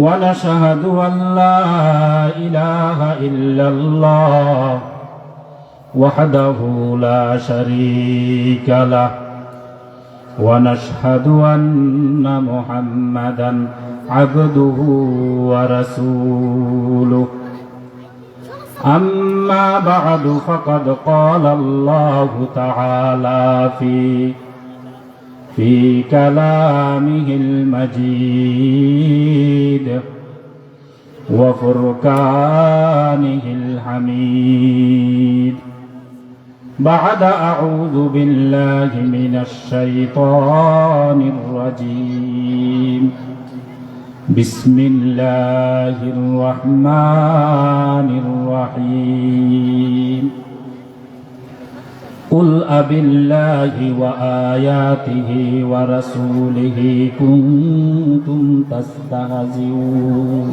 ونشهد أن لا إله إلا الله وحده لا شريك له ونشهد أن محمدا عبده ورسوله أما بعد فقد قال الله تعالى في كلامه المجيد وفرقانه الحميد بعد أعوذ بالله من الشيطان الرجيم بسم الله الرحمن الرحيم قل أبالله وآياته ورسوله كنتم تستهزئون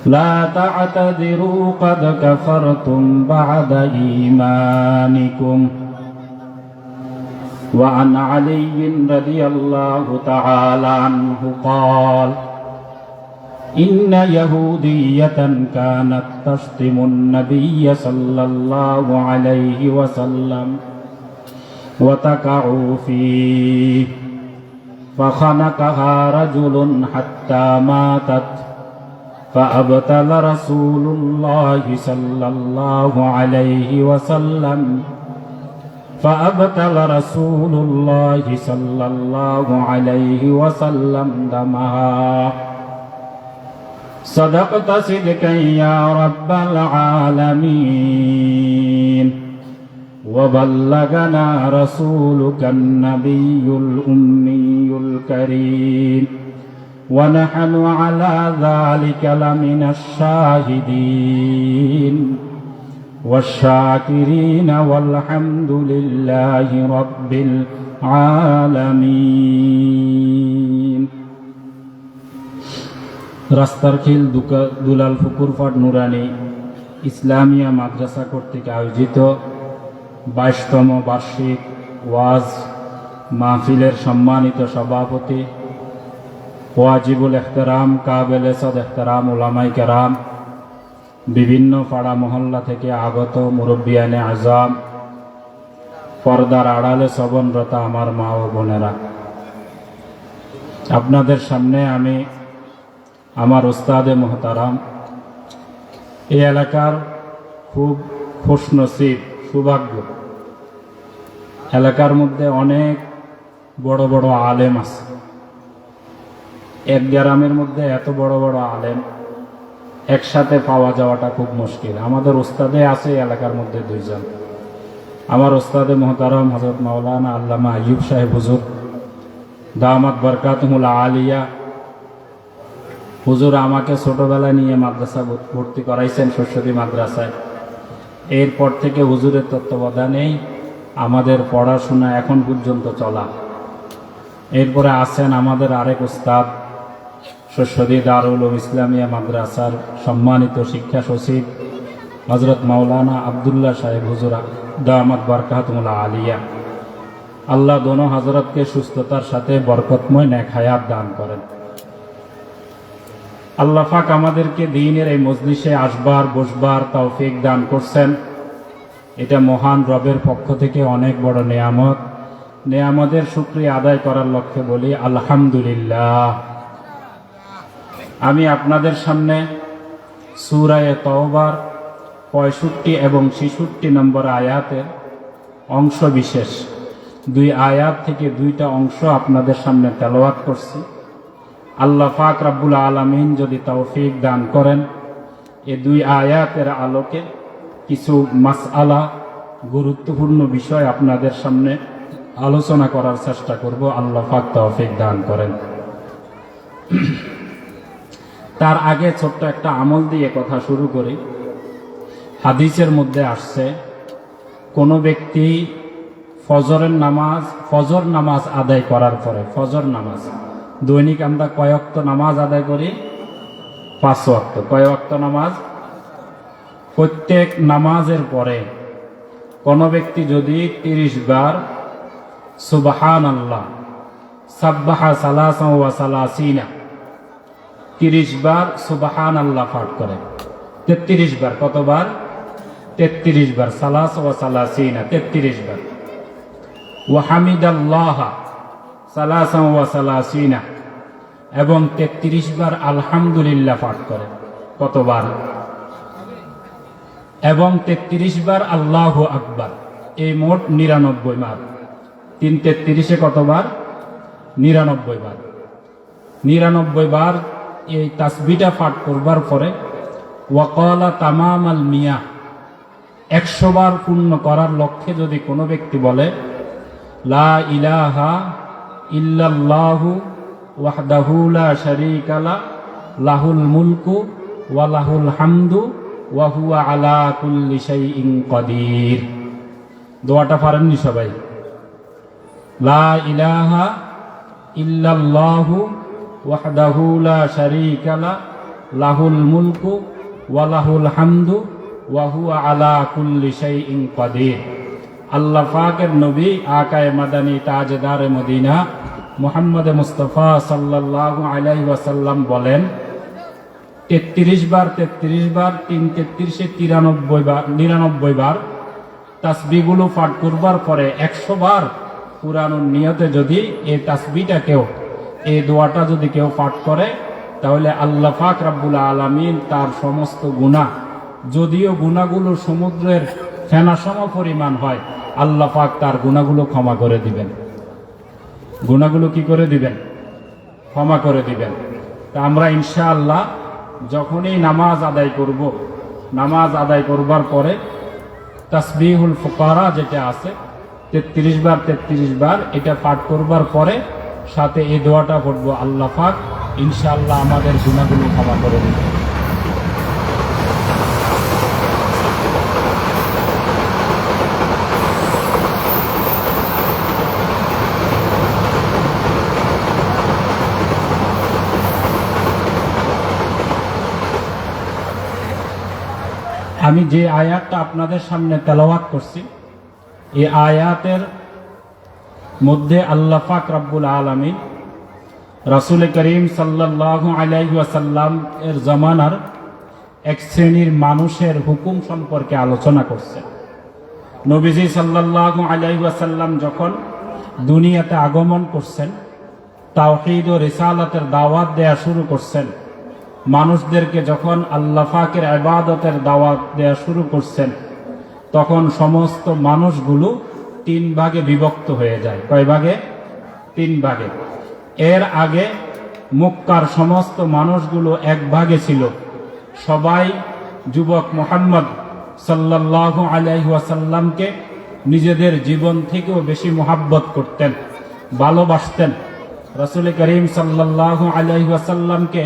لا تعتذروا قد كفرتم بعد إيمانكم وعن علي رضي الله تعالى عنه قال إن يهودية كانت تشتم النبي صلى الله عليه وسلم وتقع فيه فخنقها رجل حتى ماتت فأبطل رسول الله صلى الله عليه وسلم دمها صدقت صدقا يا رب العالمين وبلغنا رسولك النبي الأمي الكريم ونحن على ذلك لمن الشاهدين والشاكرين والحمد لله رب العالمين রাস্তার খিল দুলাল পুকুর পাড় নুরানি ইসলামিয়া মাদ্রাসা কর্তৃক আয়োজিত 22তম বার্ষিক ওয়াজ মাহফিলের সম্মানিত সভাপতি ওয়াজিবুল ইহতেরাম কাবেলে সদ ইহতেরাম উলামায়ে কেরাম, বিভিন্ন পাড়া মহল্লা থেকে আগত মুরব্বিয়ানে আজম, পর্দার আড়ালে শ্রবণরতা আমার মা ও বোনেরা, আপনাদের সামনে আমি আমার উস্তাদে মোহতারাম, এই এলাকার খুব খুশনসিব সৌভাগ্য, এলাকার মধ্যে অনেক বড় বড় আলেম আছে। এক গ্রামের মধ্যে এত বড় বড় আলেম একসাথে পাওয়া যাওয়াটা খুব মুশকিল। আমাদের উস্তাদে আছে এলাকার মধ্যে 2 জন। আমার উস্তাদে মোহতারাম হযরত মাওলানা আল্লামা আইয়ুব সাহেব হুজুর দামাত বরকাতুহুল আলিয়া হুজুর আমাকে ছোটবেলায় নিয়ে মাদ্রাসা ভর্তি করাইছেন সরস্বতী মাদ্রাসায়। এরপর থেকে হুজুরের তত্ত্বাবধানেই আমাদের পড়াশোনা এখন পর্যন্ত চলা। এরপরে আছেন আমাদের আরেক উস্তাদ সরস্বতী দারুল উলুম ইসলামিয়া মাদ্রাসার সম্মানিত শিক্ষা সচিব হযরত মাওলানা আব্দুল্লাহ সাহেব হুজুর দামাত বরকাতুহুল আলিয়া। আল্লাহ দোনো হযরতকে সুস্থতার সাথে বরকতময় নেক হায়াত দান করেন। আল্লাহ পাক আমাদেরকে দ্বীনের এই মজলিসে আসবার বসবার তৌফিক দান করছেন। এটা মহান রবের পক্ষ থেকে অনেক বড় নেয়ামত। নেয়ামতের শুকরিয়া আদায় করার লক্ষ্যে বলি আলহামদুলিল্লাহ। আমি আপনাদের সামনে সূরা তাওবার 65 এবং 66 নম্বর আয়াতের অংশ বিশেষ 2 আয়াত থেকে 2টা অংশ আপনাদের সামনে তেলাওয়াত করছি। আল্লাহ পাক রব্বুল আলামিন যদি তৌফিক দান করেন, এই 2 আয়াতের আলোকে কিছু মাসআলা, গুরুত্বপূর্ণ বিষয় আপনাদের সামনে আলোচনা করার চেষ্টা করব। আল্লাহ পাক তৌফিক দান করেন। তার আগে ছোট্ট একটা আমল দিয়ে কথা শুরু করি। হাদিসের মধ্যে আসছে, কোনো ব্যক্তি ফজর নামাজ আদায় করার পরে, ফজর নামাজ দৈনিক আমরা কয় ওয়াক্ত নামাজ আদায় করি? 5 ওয়াক্ত। কয় ওয়াক্ত নামাজ? প্রত্যেক নামাজের পরে কোনো ব্যক্তি যদি 30 বার সুবহানাল্লাহ সাব্বাহা সালাসাও ওয়া সালাসিনা, 30 বার সুবহানাল্লাহ পাঠ করে। 33 বার, কতবার? 33 বার। সালাস ওয়া সালাসিনা, 33 বার। ওয়া হামিদাল্লাহ সালাসাও ওয়া সালাসিনা, এবং 33 বার আলহামদুলিল্লাহ পাঠ করে। কতবার? এবং 33 বার আল্লাহু আকবার। এই মোট 99 বার। 3 33-এ কতবার? 99 বার। 99 বার এই তাসবিহটা পাঠ করবার পরে ওয়াকালা তামামাল মিয়া, 100 বার পূর্ণ করার লক্ষ্যে যদি কোনো ব্যক্তি বলে লা ইলাহা ইল্লাল্লাহু ওয়াহদাহু লা শারীকা লা লাহুল মুলকু ওয়া লাহুল হামদু ওয়া হুয়া আলা কুল্লি শাইইন কাদির। দোয়াটা পারেননি সবাই? লা ইলাহা ইল্লাল্লাহু ওয়াহদাহু লা শারীকা লা লাহুল মুলকু ওয়া লাহুল হামদু ওয়া হুয়া আলা কুল্লি শাইইন কাদির। আল্লাহ পাকের নবী আকায়ে মাদানী তাজদারে মদিনা মুহাম্মদ মুস্তাফা সাল্লাল্লাহু আলাইহি ওয়াসাল্লাম বলেন, 33 বার 33 বার 3 33-এ 93 বার 99 বার তাসবিহগুলো পাঠ করবার পরে 100 বার পুরানোর নিয়তে যদি এই তাসবিহটা কেউ, এই দোয়াটা যদি কেউ পাঠ করে, তাহলে আল্লাহ পাক রব্বুল আলামিন তার সমস্ত গুনাহ, যদিও গুনাহগুলো সমুদ্রের ফেনা সম পরিমাণ হয়, আল্লাহ পাক তার গুনাহগুলো ক্ষমা করে দিবেন। গুনাহগুলো কি করে দিবেন? ক্ষমা করে দিবেন। তা আমরা ইনশাআল্লাহ যখনই নামাজ আদায় করব, নামাজ আদায় করবার পরে তাসবিহুল ফুকারা যেটা আছে 33 বার 33 বার এটা পাঠ করবার পরে সাথে এই দোয়াটা পড়ব, আল্লাহ পাক ইনশাআল্লাহ আমাদের গুনাহগুলো ক্ষমা করে দিবেন। আমি যে আয়াতটা আপনাদের সামনে তেলাওয়াত করছি, এই আয়াতের মধ্যে আল্লাহ পাক রব্বুল আলামিন রাসূল করিম সাল্লাল্লাহু আলাইহি ওয়াসাল্লাম এর জামানার এক শ্রেণীর মানুষের হুকুম সম্পর্কে আলোচনা করছেন। নবীজি সাল্লাল্লাহু আলাইহি ওয়াসাল্লাম যখন দুনিয়াতে আগমন করছেন, তাওহীদ ও রিসালাতের দাওয়াত দেয়া শুরু করছেন, মানুষদেরকে যখন আল্লাহ পাকের ইবাদতের দাওয়াত দেয়া শুরু করছেন, তখন সমস্ত মানুষগুলো 3 ভাগে বিভক্ত হয়ে যায়। কয় ভাগে? 3 ভাগে। এর আগে মক্কার সমস্ত মানুষগুলো 1 ভাগে ছিল। সবাই যুবক মুহাম্মদ সাল্লাল্লাহু আলাইহি ওয়াসাল্লামকে নিজেদের জীবন থেকেও বেশি মুহাব্বত করতেন, ভালোবাসতেন। রাসূল করিম সাল্লাল্লাহু আলাইহি ওয়াসাল্লামকে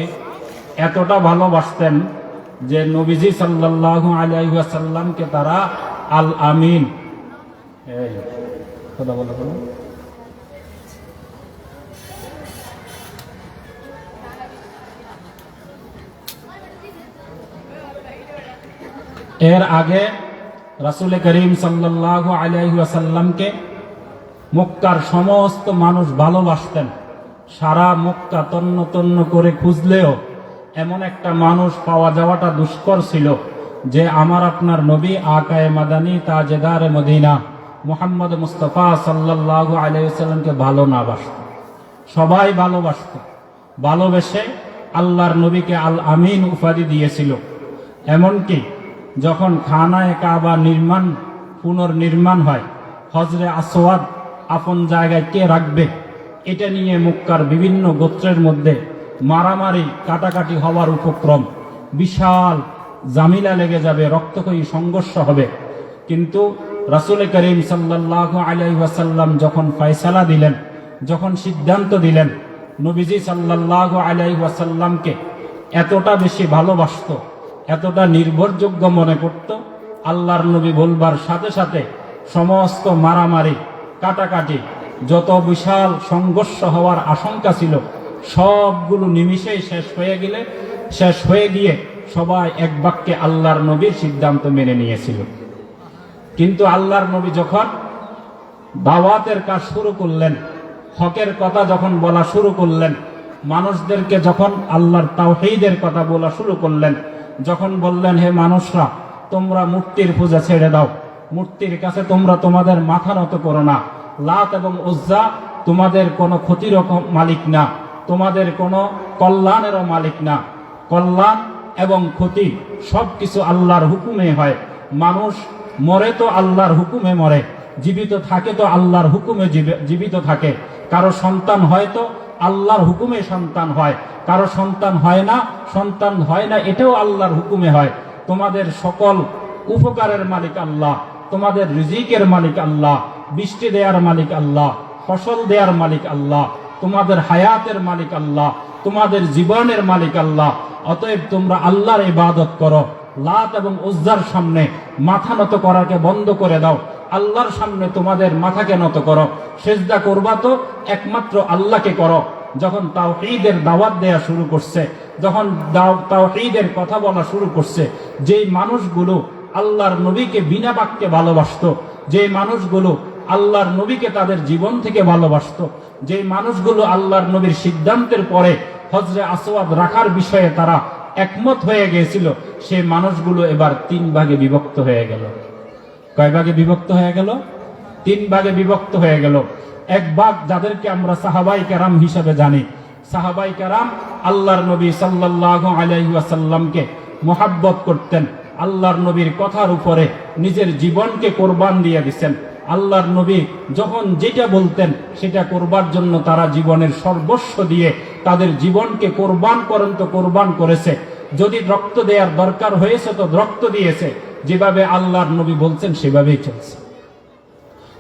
এতটা ভালোবাসতেন যে নবীজি সাল্লাল্লাহু আলাইহি ওয়াসাল্লামকে তারা আল আমিন, এই কথা বলো বলো, এর আগে রাসূল করিম সাল্লাল্লাহু আলাইহি ওয়াসাল্লামকে মক্কার সমস্ত মানুষ ভালোবাসতেন। সারা মক্কা তন্ন তন্ন করে খুঁজলেও এমন একটা মানুষ পাওয়া যাওয়াটা দুষ্কর ছিল যে আমার আপনার নবী আকায়ে মাদানী তাজদারে মদিনা মুহাম্মদ মুস্তাফা সাল্লাল্লাহু আলাইহি ওয়াসাল্লামকে ভালো না বাসত। সবাই ভালোবাসত, ভালোবেসে আল্লাহর নবীকে আল আমিন উপাধি দিয়েছিল। এমনকি যখন খানায়ে কাবা পুনর্নির্মাণ হয়, হজরে আসওয়াদ আপন জায়গায় কে রাখবে, এটা নিয়ে মক্কার বিভিন্ন গোত্রের মধ্যে মারামারি কাটাকাটি হওয়ার উপক্রম, বিশাল জামিলা লেগে যাবে, রক্তক্ষয়ী সংঘর্ষ হবে। কিন্তু রাসূল করিম সাল্লাল্লাহু আলাইহি ওয়াসাল্লাম যখন ফয়সালা দিলেন, যখন সিদ্ধান্ত দিলেন, নবীজি সাল্লাল্লাহু আলাইহি ওয়াসাল্লামকে এতটা বেশি ভালোবাসত, এতটা নির্ভরযোগ্য মনে করত, আল্লাহর নবী বলবার সাথে সাথে সমস্ত মারামারি কাটাকাটি, যত বিশাল সংঘর্ষ হওয়ার আশঙ্কা ছিল, সবগুলো নিমিষেই শেষ হয়ে গিয়ে সবাই এক বাক্যে আল্লাহর নবীর সিদ্ধান্ত মেনে নিয়েছিল। কিন্তু আল্লাহর নবী যখন দাওয়াতের কাজ শুরু করলেন, হকের কথা যখন বলা শুরু করলেন, মানুষদেরকে যখন আল্লাহর তাওহীদের কথা বলা শুরু করলেন, যখন বললেন হে মানুষরা তোমরা মূর্তির পূজা ছেড়ে দাও, মূর্তির কাছে তোমরা তোমাদের মাথা নত করো না, লাত এবং উজ্জা তোমাদের কোনো ক্ষতির মালিক না, তোমাদের কোনো কল্যাণেরও মালিক না। কল্যাণ এবং ক্ষতি সবকিছু আল্লাহর হুকুমে হয়। মানুষ মরে তো আল্লাহর হুকুমে মরে, জীবিত থাকে তো আল্লাহর হুকুমে জীবিত থাকে। কারো সন্তান হয় তো আল্লাহর হুকুমে সন্তান হয়, কারো সন্তান হয় না এটাও আল্লাহর হুকুমে হয়। তোমাদের সকল উপকারের মালিক আল্লাহ, তোমাদের রিজিকের মালিক আল্লাহ, বৃষ্টি দেওয়ার মালিক আল্লাহ, ফসল দেওয়ার মালিক আল্লাহ, তোমাদের হায়াতের মালিক আল্লাহ, তোমাদের জীবনের মালিক আল্লাহ। অতএব তোমরা আল্লাহর ইবাদত করো, লাত এবং উজ্জার সামনে মাথা নত করাকে বন্ধ করে দাও, আল্লাহর সামনে তোমাদের মাথাকে নত করো। সেজদা করবা তো একমাত্র আল্লাহকে করো। যখন তাওহীদের দাওয়াত দেয়া শুরু করছে, যখন তাওহীদের কথা বলা শুরু করছে, যেই মানুষগুলো আল্লাহর নবীকে বিনা বাক্যে ভালোবাসতো, যেই মানুষগুলো আল্লাহর নবীকে তাদের জীবন থেকে ভালোবাসতো, যেই মানুষগুলো আল্লাহর নবীর সিদ্ধান্তের পরে হজরে আসওয়াদ রাখার বিষয়ে তারা একমত হয়ে গিয়েছিল, সেই মানুষগুলো এবার 3 ভাগে বিভক্ত হয়ে গেল। কয় ভাগে বিভক্ত হয়ে গেল? 3 ভাগে বিভক্ত হয়ে গেল। এক ভাগ যাদেরকে আমরা সাহাবাই কেরাম হিসাবে জানি, সাহাবাই কেরাম আল্লাহর নবী সাল্লাল্লাহু আলাইহি ওয়াসাল্লামকে মুহাব্বত করতেন, আল্লাহর নবীর কথার উপরে নিজের জীবনকে কোরবান দিয়ে দিতেন। আল্লাহর নবী যখন যেটা বলতেন সেটা করবার জন্য তারা জীবনের সর্বস্ব দিয়ে তাদের জীবনকে কোরবান কোরবান করেছে। যদি রক্ত দেওয়ার দরকার হয়েছে তো রক্ত দিয়েছে, যেভাবে আল্লাহর নবী বলছেন সেভাবেই চলছে।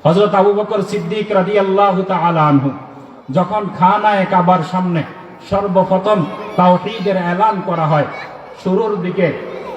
হযরত আবু বকর সিদ্দিক রাদিয়াল্লাহু তাআলা আনহু যখন খানায়ে কাবার সামনে সর্বপ্রথম তাওহীদের এলান করা হয়,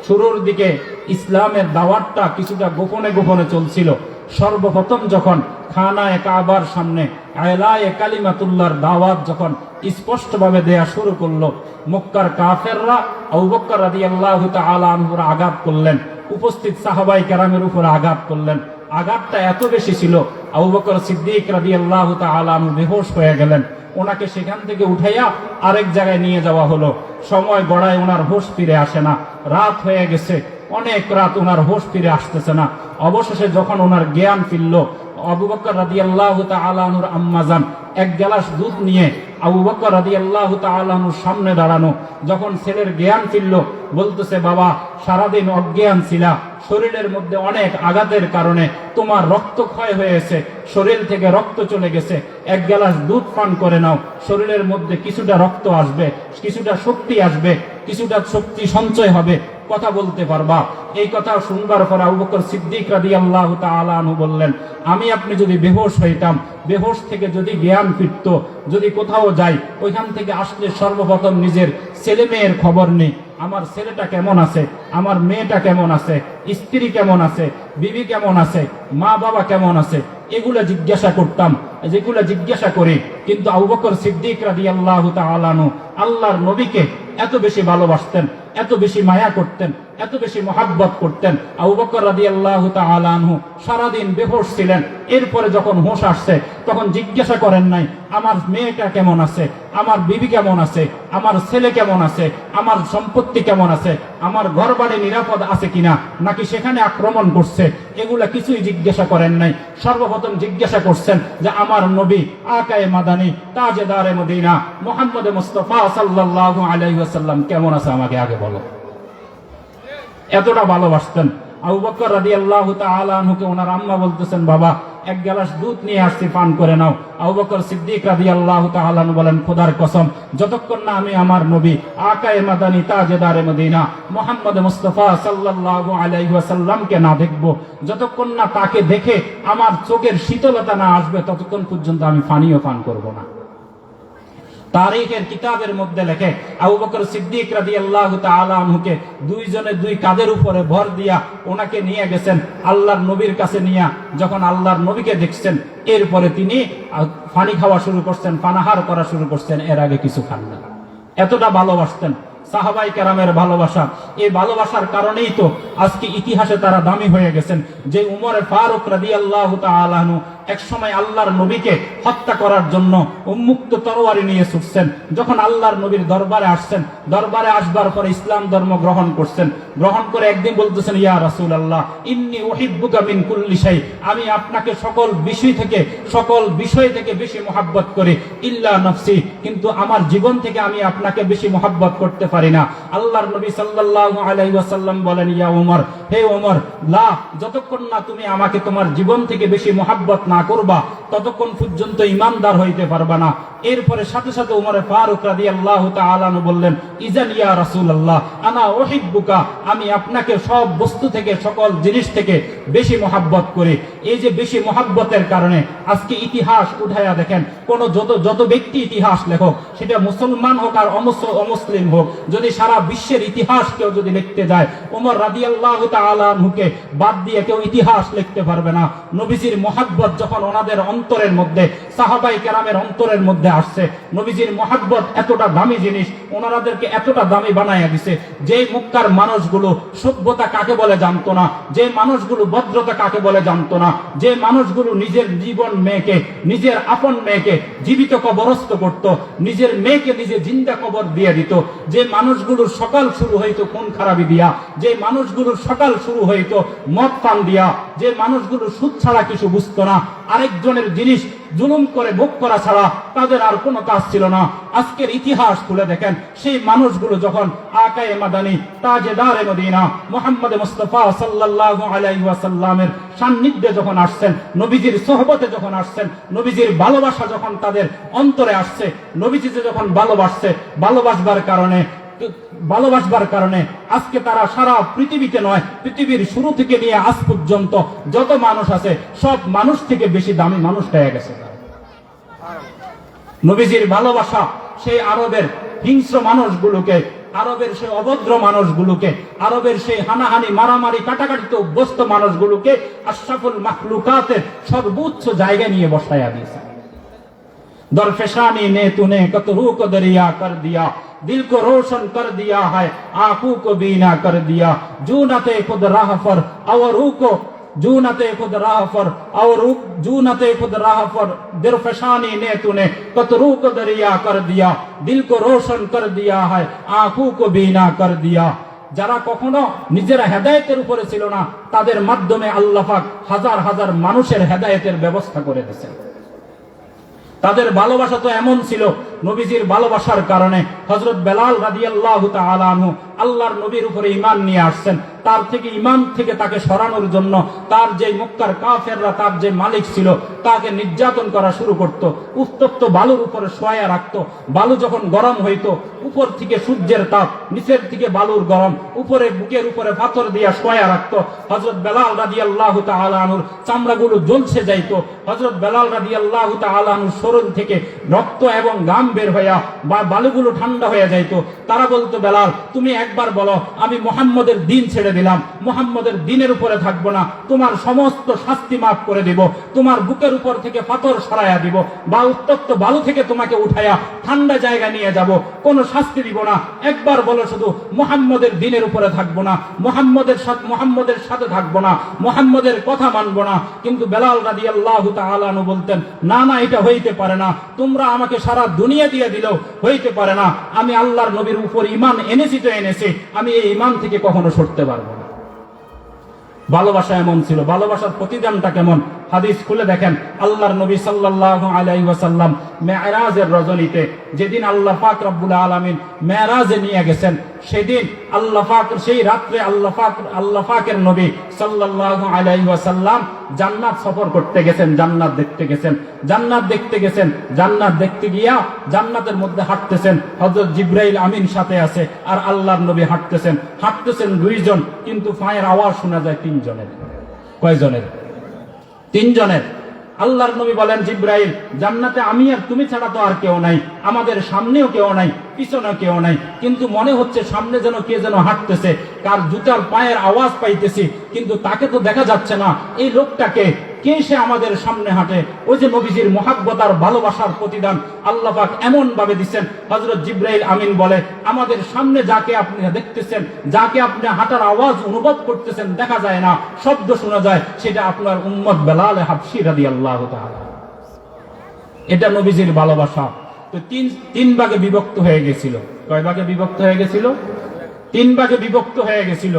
শুরুর দিকে ইসলামের দাওয়াতটা কিছুটা গোপনে গোপনে চলছিল। সর্বপ্রথম যখন খানায়ে কাবার সামনে আলায়ে কালিমাতুল্লাহর দাওয়াত যখন স্পষ্টভাবে দেয়া শুরু করলো, মক্কার কাফেররা আবু বকর রাদিয়াল্লাহু তাআলা আনহুর আঘাত করলেন, উপস্থিত সাহাবায়ে কেরামের উপর আঘাত করলেন। আঘাতটা এত বেশি ছিল, আবু বকর সিদ্দিক রাদিয়াল্লাহু তাআলা আনহু বেহুশ হয়ে গেলেন। ওনাকে সেখান থেকে উঠাইয়া আরেক জায়গায় নিয়ে যাওয়া হলো। সময় গড়ায় ওনার হোশ ফিরে আসে না, রাত হয়ে গেছে, অনেক রাত, ওনার হোশ ফিরে আসতেছে না। অবশেষে যখন ওনার জ্ঞান ফিরল, আবু বকর রাদিয়াল্লাহু তাআলা আনহুর আম্মাজান এক গ্লাস দুধ নিয়ে আবু বকর রাদিয়াল্লাহু তাআলা আনহুর সামনে দাঁড়ানো। যখন ছেলের জ্ঞান ফিরল, বলতেছে বাবা সারাদিন অজ্ঞান ছিলা, শরীরের মধ্যে অনেক আঘাতের কারণে তোমার রক্তক্ষয় হয়েছে, শরীর থেকে রক্ত চলে গেছে, এক গ্লাস দুধ পান করে নাও, শরীরের মধ্যে কিছুটা রক্ত আসবে, কিছুটা শক্তি আসবে, কিছুটা শক্তি সঞ্চয় হবে, কথা বলতে পারবা। এই কথা শুনবার পর আবু বকর সিদ্দিক রাদিয়াল্লাহু তাআলা আনহু বললেন, আমি আপনি যদি বেহুশ হইতাম, বেহুশ থেকে যদি জ্ঞান ফিরত, যদি কোথাও যাই, ওইখান থেকে আসলে সর্বপ্রথম নিজের ছেলে মেয়ের খবর নেই, আমার ছেলেটা কেমন আছে, আমার মেয়েটা কেমন আছে, স্ত্রী কেমন আছে, বিবি কেমন আছে, মা বাবা কেমন আছে, এগুলা জিজ্ঞাসা করতাম, যেগুলা জিজ্ঞাসা করি। কিন্তু আবু বকর সিদ্দিক রাদিয়াল্লাহু তাআলা আনহু আল্লাহর নবীকে এত বেশি ভালোবাসতেন, এত বেশি মায়া করতেন, এত বেশি মহাব্বত করতেন। আবু বকর রাদিয়াল্লাহু তাআলা আনহু সারাদিন বেহুশ ছিলেন। এরপরে যখন হোশ আসছে তখন জিজ্ঞাসা করেন নাই আমার মেয়েটা কেমন আছে, আমার বিবি কেমন আছে, আমার ছেলে কেমন আছে, আমার সম্পত্তি কেমন আছে, আমার ঘরবাড়ি নিরাপদ আছে কিনা, নাকি সেখানে আক্রমণ করছে, এগুলা কিছুই জিজ্ঞাসা করেন নাই। সর্বপ্রথম জিজ্ঞাসা করছেন যে আমার নবী আকায়ে মাদানী তাজেদারে মদিনা মুহাম্মদ মুস্তাফা সাল্লাল্লাহু আলাইহি ওয়াসাল্লাম কেমন আছে আমাকে আগে বলো। এতটা ভালোবাসতেন। আবু বকর রাদিয়াল্লাহু তাআলা আনহুকে ওনার আম্মা বলতেছেন বাবা এক গ্লাস দুধ নিয়ে আসছি, পান করে নাও। আবু বকর সিদ্দিক রাদিয়াল্লাহু তাআলা আনহু বলেন খোদার কসম, যতক্ষণ না আমি আমার নবী আকায়ে মাদানী তাজেদারে মদিনা মুহাম্মদ মুস্তাফা সাল্লাল্লাহু আলাইহি ওয়াসাল্লামকে না দেখব, যতক্ষণ না তাকে দেখে আমার চোখের শীতলতা না আসবে, ততক্ষণ পর্যন্ত আমি পানিও পান করব না। তারিখের কিতাবের মধ্যে লেখে আবু বকর সিদ্দিক রাদিয়াল্লাহু তাআলা আনহুকে দুইজনে দুই কাঁধের উপরে ভর দিয়া ওনাকে নিয়ে গেছেন আল্লাহর নবীর কাছে। নিয়ে যখন আল্লাহর নবীকে দেখছেন, এরপরে তিনি পানি খাওয়া শুরু করছেন, পানাহার করা শুরু করছেন, এর আগে কিছু খান না। এতটা ভালোবাসতেন। সাহাবাই কেরামের ভালোবাসা, এই ভালোবাসার কারণেই তো আজকে ইতিহাসে তারা দামি হয়ে গেছেন। যে উমরে ফারুক রাদিয়াল্লাহু তাআলা আনহু এক সময় আল্লাহর নবীকে হত্যা করার জন্য উন্মুক্ত তরবারি নিয়ে ছুটছেন। যখন আল্লাহর নবীর দরবারে আসছেন, দরবারে আসবার পরে ইসলাম ধর্ম গ্রহণ করছেন। গ্রহণ করে একদিন বলতেছেন, ইয়া রাসূলুল্লাহ ইন্নী উহিব্বুকা মিন কুল্লি শাই, আমি আপনাকে সকল বিষয় থেকে বেশি মহব্বত করি, ইল্লা নফসি, কিন্তু আমার জীবন থেকে আমি আপনাকে বেশি মহব্বত করতে পারি না। আল্লাহর নবী সাল্লাল্লাহু আলাইহি ওয়াসাল্লাম বলেন, ইয়া ওমর, হে ওমর, লা, যতক্ষণ না তুমি আমাকে তোমার জীবন থেকে বেশি মহব্বত না করবা ততক্ষণ পর্যন্ত ঈমানদার হইতে পারবা না। এরপরে সাথে সাথে ওমর ফারুক রাদিয়াল্লাহু তাআলা আনহু বললেন, ইজান ইয়া রাসূলুল্লাহ আনা উহিব্বুকা, আমি আপনাকে সব বস্তু থেকে সকল জিনিস থেকে বেশি মহব্বত করি। এই যে বেশি মহব্বতের কারণে আজকে ইতিহাস উঠায়া দেখেন, কোন যত ব্যক্তি ইতিহাস লেখক, সেটা মুসলমান হোক আর অমুসলিম হোক, যদি সারা বিশ্বের ইতিহাস কেউ যদি লিখতে যায়, ওমর রাদিয়াল্লাহু তাআলা আনহুকে বাদ দিয়ে কেউ ইতিহাস লিখতে পারবে না। নবীজির মহব্বত যখন ওনাদের অন্তরের মধ্যে, সাহাবায়ে কেরামের অন্তরের মধ্যে আসছে, নবীজির মহব্বত এতটা দামি জিনিস, ওনাদেরকে এতটা দামি বানাইয়া দিছে, যে মক্কার মানুষগুলো সভ্যতা কাকে বলে জানতো না, যে মানুষগুলো ভদ্রতা কাকে বলে জানতো না, যে মানুষগুলো নিজের জীবন মেয়েকে, নিজের আপন মেয়েকে জীবিত কবরস্থ করত, নিজের মেয়েকে নিজে জিন্দা কবর দিয়ে দিত, যে মানুষগুলোর সকাল শুরু হইতো খুন খারাপি দিয়া, যে মানুষগুলোর সকাল শুরু হইতো মদ পান দিয়া, যে মানুষগুলো সুদ ছাড়া কিছু বুঝতো না, আরেকজনের জিনিস জুলুম করে ভোগ করা ছাড়া তাদের আর কোনো কাজ ছিল না। আজকের ইতিহাস খুলে দেখেন, সেই মানুষগুলো যখন আকায়ে মাদানী, তাজেদারে মদিনা মুহাম্মদ মুস্তাফা সাল্লাল্লাহু আলাইহি ওয়াসাল্লামের সান্নিধ্যে যখন আসছেন, নবীজির সোহবতে যখন আসছেন, নবীজির ভালোবাসা যখন তাদের অন্তরে আসছে, নবীজিকে যখন ভালোবাসবার কারণে আজকে তারা সারা পৃথিবীতে নয়, পৃথিবীর শুরু থেকে নিয়ে আজ পর্যন্ত যত মানুষ আছে সব মানুষ থেকে বেশি দামি মানুষ হয়ে গেছে। নবীজির ভালোবাসা সেই আরবের হিংস্র মানুষগুলোকে, আরবের সেই অভদ্র মানুষগুলোকে, আরবের সেই হানাহানি মারামারি কাটাকাটিতে অভ্যস্ত মানুষগুলোকে আশরাফুল মাখলুকাতের সর্বোচ্চ জায়গায় নিয়ে বসায়া দিয়েছে। दरफेशानी ने तूने कतरू को दरिया कर दिया, दिल को रोशन कर दिया है, आंखों को बीना कर दिया, जूनते खुद राह पर अवरू को, जूनते खुद राह पर अवरू, जूनते खुद राह पर दरफेशानी ने तूने कतरू को दरिया कर दिया, दिल को रोशन कर दिया है, आंखों को बीना कर दिया। যারা কখনো নিজের হেদায়েতের উপরে ছিল না, তাদের মাধ্যমে আল্লাহ পাক হাজার হাজার মানুষের হেদায়েতের ব্যবস্থা করে দিয়েছেন। তাদের ভালোবাসা তো এমন ছিল, নবীজির ভালোবাসার কারণে হযরত বেলাল রাদিয়াল্লাহু তাআলা আনহু আল্লাহর নবীর উপরে ঈমান নিয়ে আসছেন। তার থেকে ঈমান থেকে তাকে সরানোর জন্য তার যে মক্কার কাফেররা, তার যে মালিক ছিল, তাকে নির্যাতন করা শুরু করত, উত্তপ্ত বালুর উপরে শোয়া রাখতো। বালু যখন গরম হইতো, উপর থেকে সূর্যের তাপ, নিচের থেকে বালুর গরম, উপরে বুকের উপরে পাথর দিয়া শোয়া রাখতো। হযরত বেলাল রাদিয়াল্লাহু তাআলা আনহুর চামড়াগুলো জ্বলছে যাইতো। হযরত বেলাল রাদিয়াল্লাহু তাআলা আনহুর শরীর থেকে রক্ত এবং ঘাম বের হইয়া বালুগুলো ঠান্ডা হয়ে যাইতো। তারা বলতো, বেলাল তুমি একবার বলো আমি মুহাম্মদের দ্বীন ছেড়ে দিলাম, মুহাম্মদের দ্বীনের উপরে থাকবো না, তোমার সমস্ত শাস্তি মাফ করে দিব, তোমার বুকের উপর থেকে পাথর সরাইয়া দিব, বা উত্তপ্ত বালু থেকে তোমাকে উঠাইয়া ঠান্ডা জায়গা নিয়ে যাব, কোনো শাস্তি দিব না। একবার বলো শুধু মুহাম্মদের দ্বীনের উপরে থাকবো না, মুহাম্মদের সাথে থাকবো না, মুহাম্মদের কথা মানবো না। কিন্তু বেলাল রাদিয়াল্লাহু তাআলা আনহু বলতেন, না না, এটা হইতে পারে না, তোমরা আমাকে সারা দুনিয়া দিয়ে দিলেও হইতে পারে না, আমি আল্লাহর নবীর উপর ঈমান এনেছি তো এনেছি, আমি এই ঈমান থেকে কখনো সরতে পারবো না। ভালোবাসা এমন ছিল। ভালোবাসার প্রতিদানটা কেমন, হাদিস খুলে দেখেন। আল্লাহর নবী সাল্লাল্লাহু আলাইহি ওয়াসাল্লাম মেরাজের রজনীতে, যেদিন আল্লাহ পাক রব্বুল আলামিন মেরাজে নিয়ে গেছেন, সেদিন আল্লাহ পাক, সেই রাত্রে আল্লাহ পাকের নবী সাল্লাল্লাহু আলাইহি ওয়াসাল্লাম জান্নাত সফর করতে গেছেন, জান্নাত দেখতে গেছেন। জান্নাত দেখতে গিয়া জান্নাতের মধ্যে হাঁটতেছেন, হযরত জিবরাইল আমিন সাথে আছে, আর আল্লাহর নবী হাঁটতেছেন দুইজন, কিন্তু পায়ের আওয়াজ শোনা যায় তিনজনের। কয়জনের? তিনজনের। আল্লাহর নবী বলেন, জিবরাইল, জান্নাতে আমি আর তুমি ছাড়া তো আর কেউ নাই, আমাদের সামনেও কেউ নাই, পিছনেও কেউ নাই, কিন্তু মনে হচ্ছে সামনে যেন কে যেন হাঁটতেছে, কার জুতার পায়ের আওয়াজ পাইতেছি, কিন্তু তাকে তো দেখা যাচ্ছে না। এই লোকটাকে কে, সে আমাদের সামনে হাঁটে? ওই যে নবীজির মহব্বত আর ভালোবাসার প্রতিদান আল্লাহ পাক এমন ভাবে দিচ্ছেন। হযরত জিবরাইল আমিন বলে, আমাদের সামনে যাকে আপনি দেখতেছেন, যাকে আপনি হাঁটার আওয়াজ অনুভব করতেছেন, দেখা যায় না, শব্দ শোনা যায়, সেটা আপনার উম্মত বেলাল হাবশী রাদিয়াল্লাহু তাআলা। এটা নবীজির ভালোবাসা। তো তিন ভাগে বিভক্ত হয়ে গেছিল। কয় ভাগে বিভক্ত হয়ে গেছিল? তিন ভাগে বিভক্ত হয়ে গেছিল।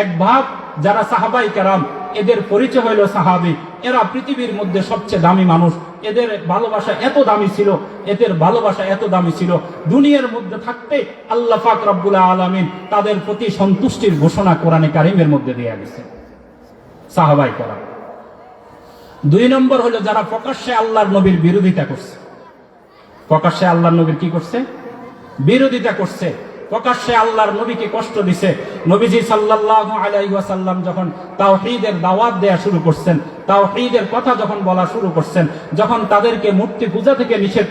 এক ভাগ যারা সাহাবাই কেরাম, এদের পরিচয় হইল সাহাবী, এরা পৃথিবীর মধ্যে সবচেয়ে দামি মানুষ, এদের ভালোবাসা এত দামি ছিল, এদের ভালোবাসা এত দামি ছিল, দুনিয়ার মধ্যে থাকতে আল্লাহ পাক রব্বুল আলামিন তাদের প্রতি সন্তুষ্টির ঘোষণা কোরআনে কারিমের মধ্যে দেয়া গেছে। সাহাবাই কেরাম। দুই নম্বর হলো যারা প্রকাশ্যে আল্লাহর নবীর বিরোধিতা করছে। প্রকাশ্যে আল্লাহর নবীর কি করছে? বিরোধিতা করছে। প্রকাশ্যে আল্লাহর নবীকে কষ্ট দিছে। নবীজি সাল্লাল্লাহু আলাইহি ওয়াসাল্লাম যখন তাওহীদের দাওয়াত দেয়া শুরু করছেন, তাওহীদের কথা যখন বলা শুরু করছেন, যখন তাদেরকে মূর্তি পূজা থেকে নিষেধ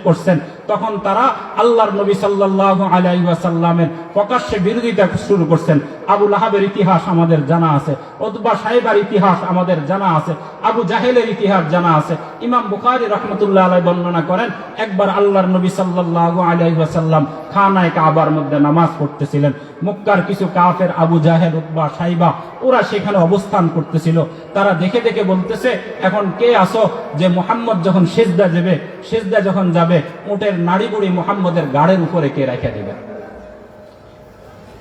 করছেন, তখন তারা আল্লাহর নবী সাল্লাল্লাহু আলাইহি ওয়াসাল্লামের প্রকাশ্যে বিরোধিতা শুরু করছেন। আবু লাহাবের ইতিহাস আমাদের জানা আছে, উতবা সাইবার ইতিহাস আমাদের জানা আছে, আবু জাহেলের ইতিহাস জানা আছে। ইমাম বুখারী রাহমাতুল্লাহ আলাইহি বর্ণনা করেন, একবার আল্লাহর নবী সাল্লাল্লাহু আলাইহি ওয়াসাল্লাম খানায়ে কাবার মধ্যে নামাজ পড়তেছিলেন। মক্কার কিছু কাফের আবু জাহেল, উতবা সাইবা, ওরা সেখানে অবস্থান করতেছিল। তারা দেখে দেখে বলতেছে, এখন কে আসো যে মুহাম্মদ যখন সিজদা যখন যাবে উটের নাড়ি বুড়ি মুহাম্মদের গাড়ের উপরে কে রেখে দেবে।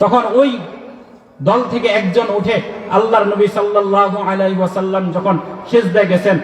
তখন ওই দল থেকে একজন উঠে আল্লাহর নবী সাল্লাল্লাহু আলাইহি ওয়াসাল্লাম যখন সিজদায় গেছেন,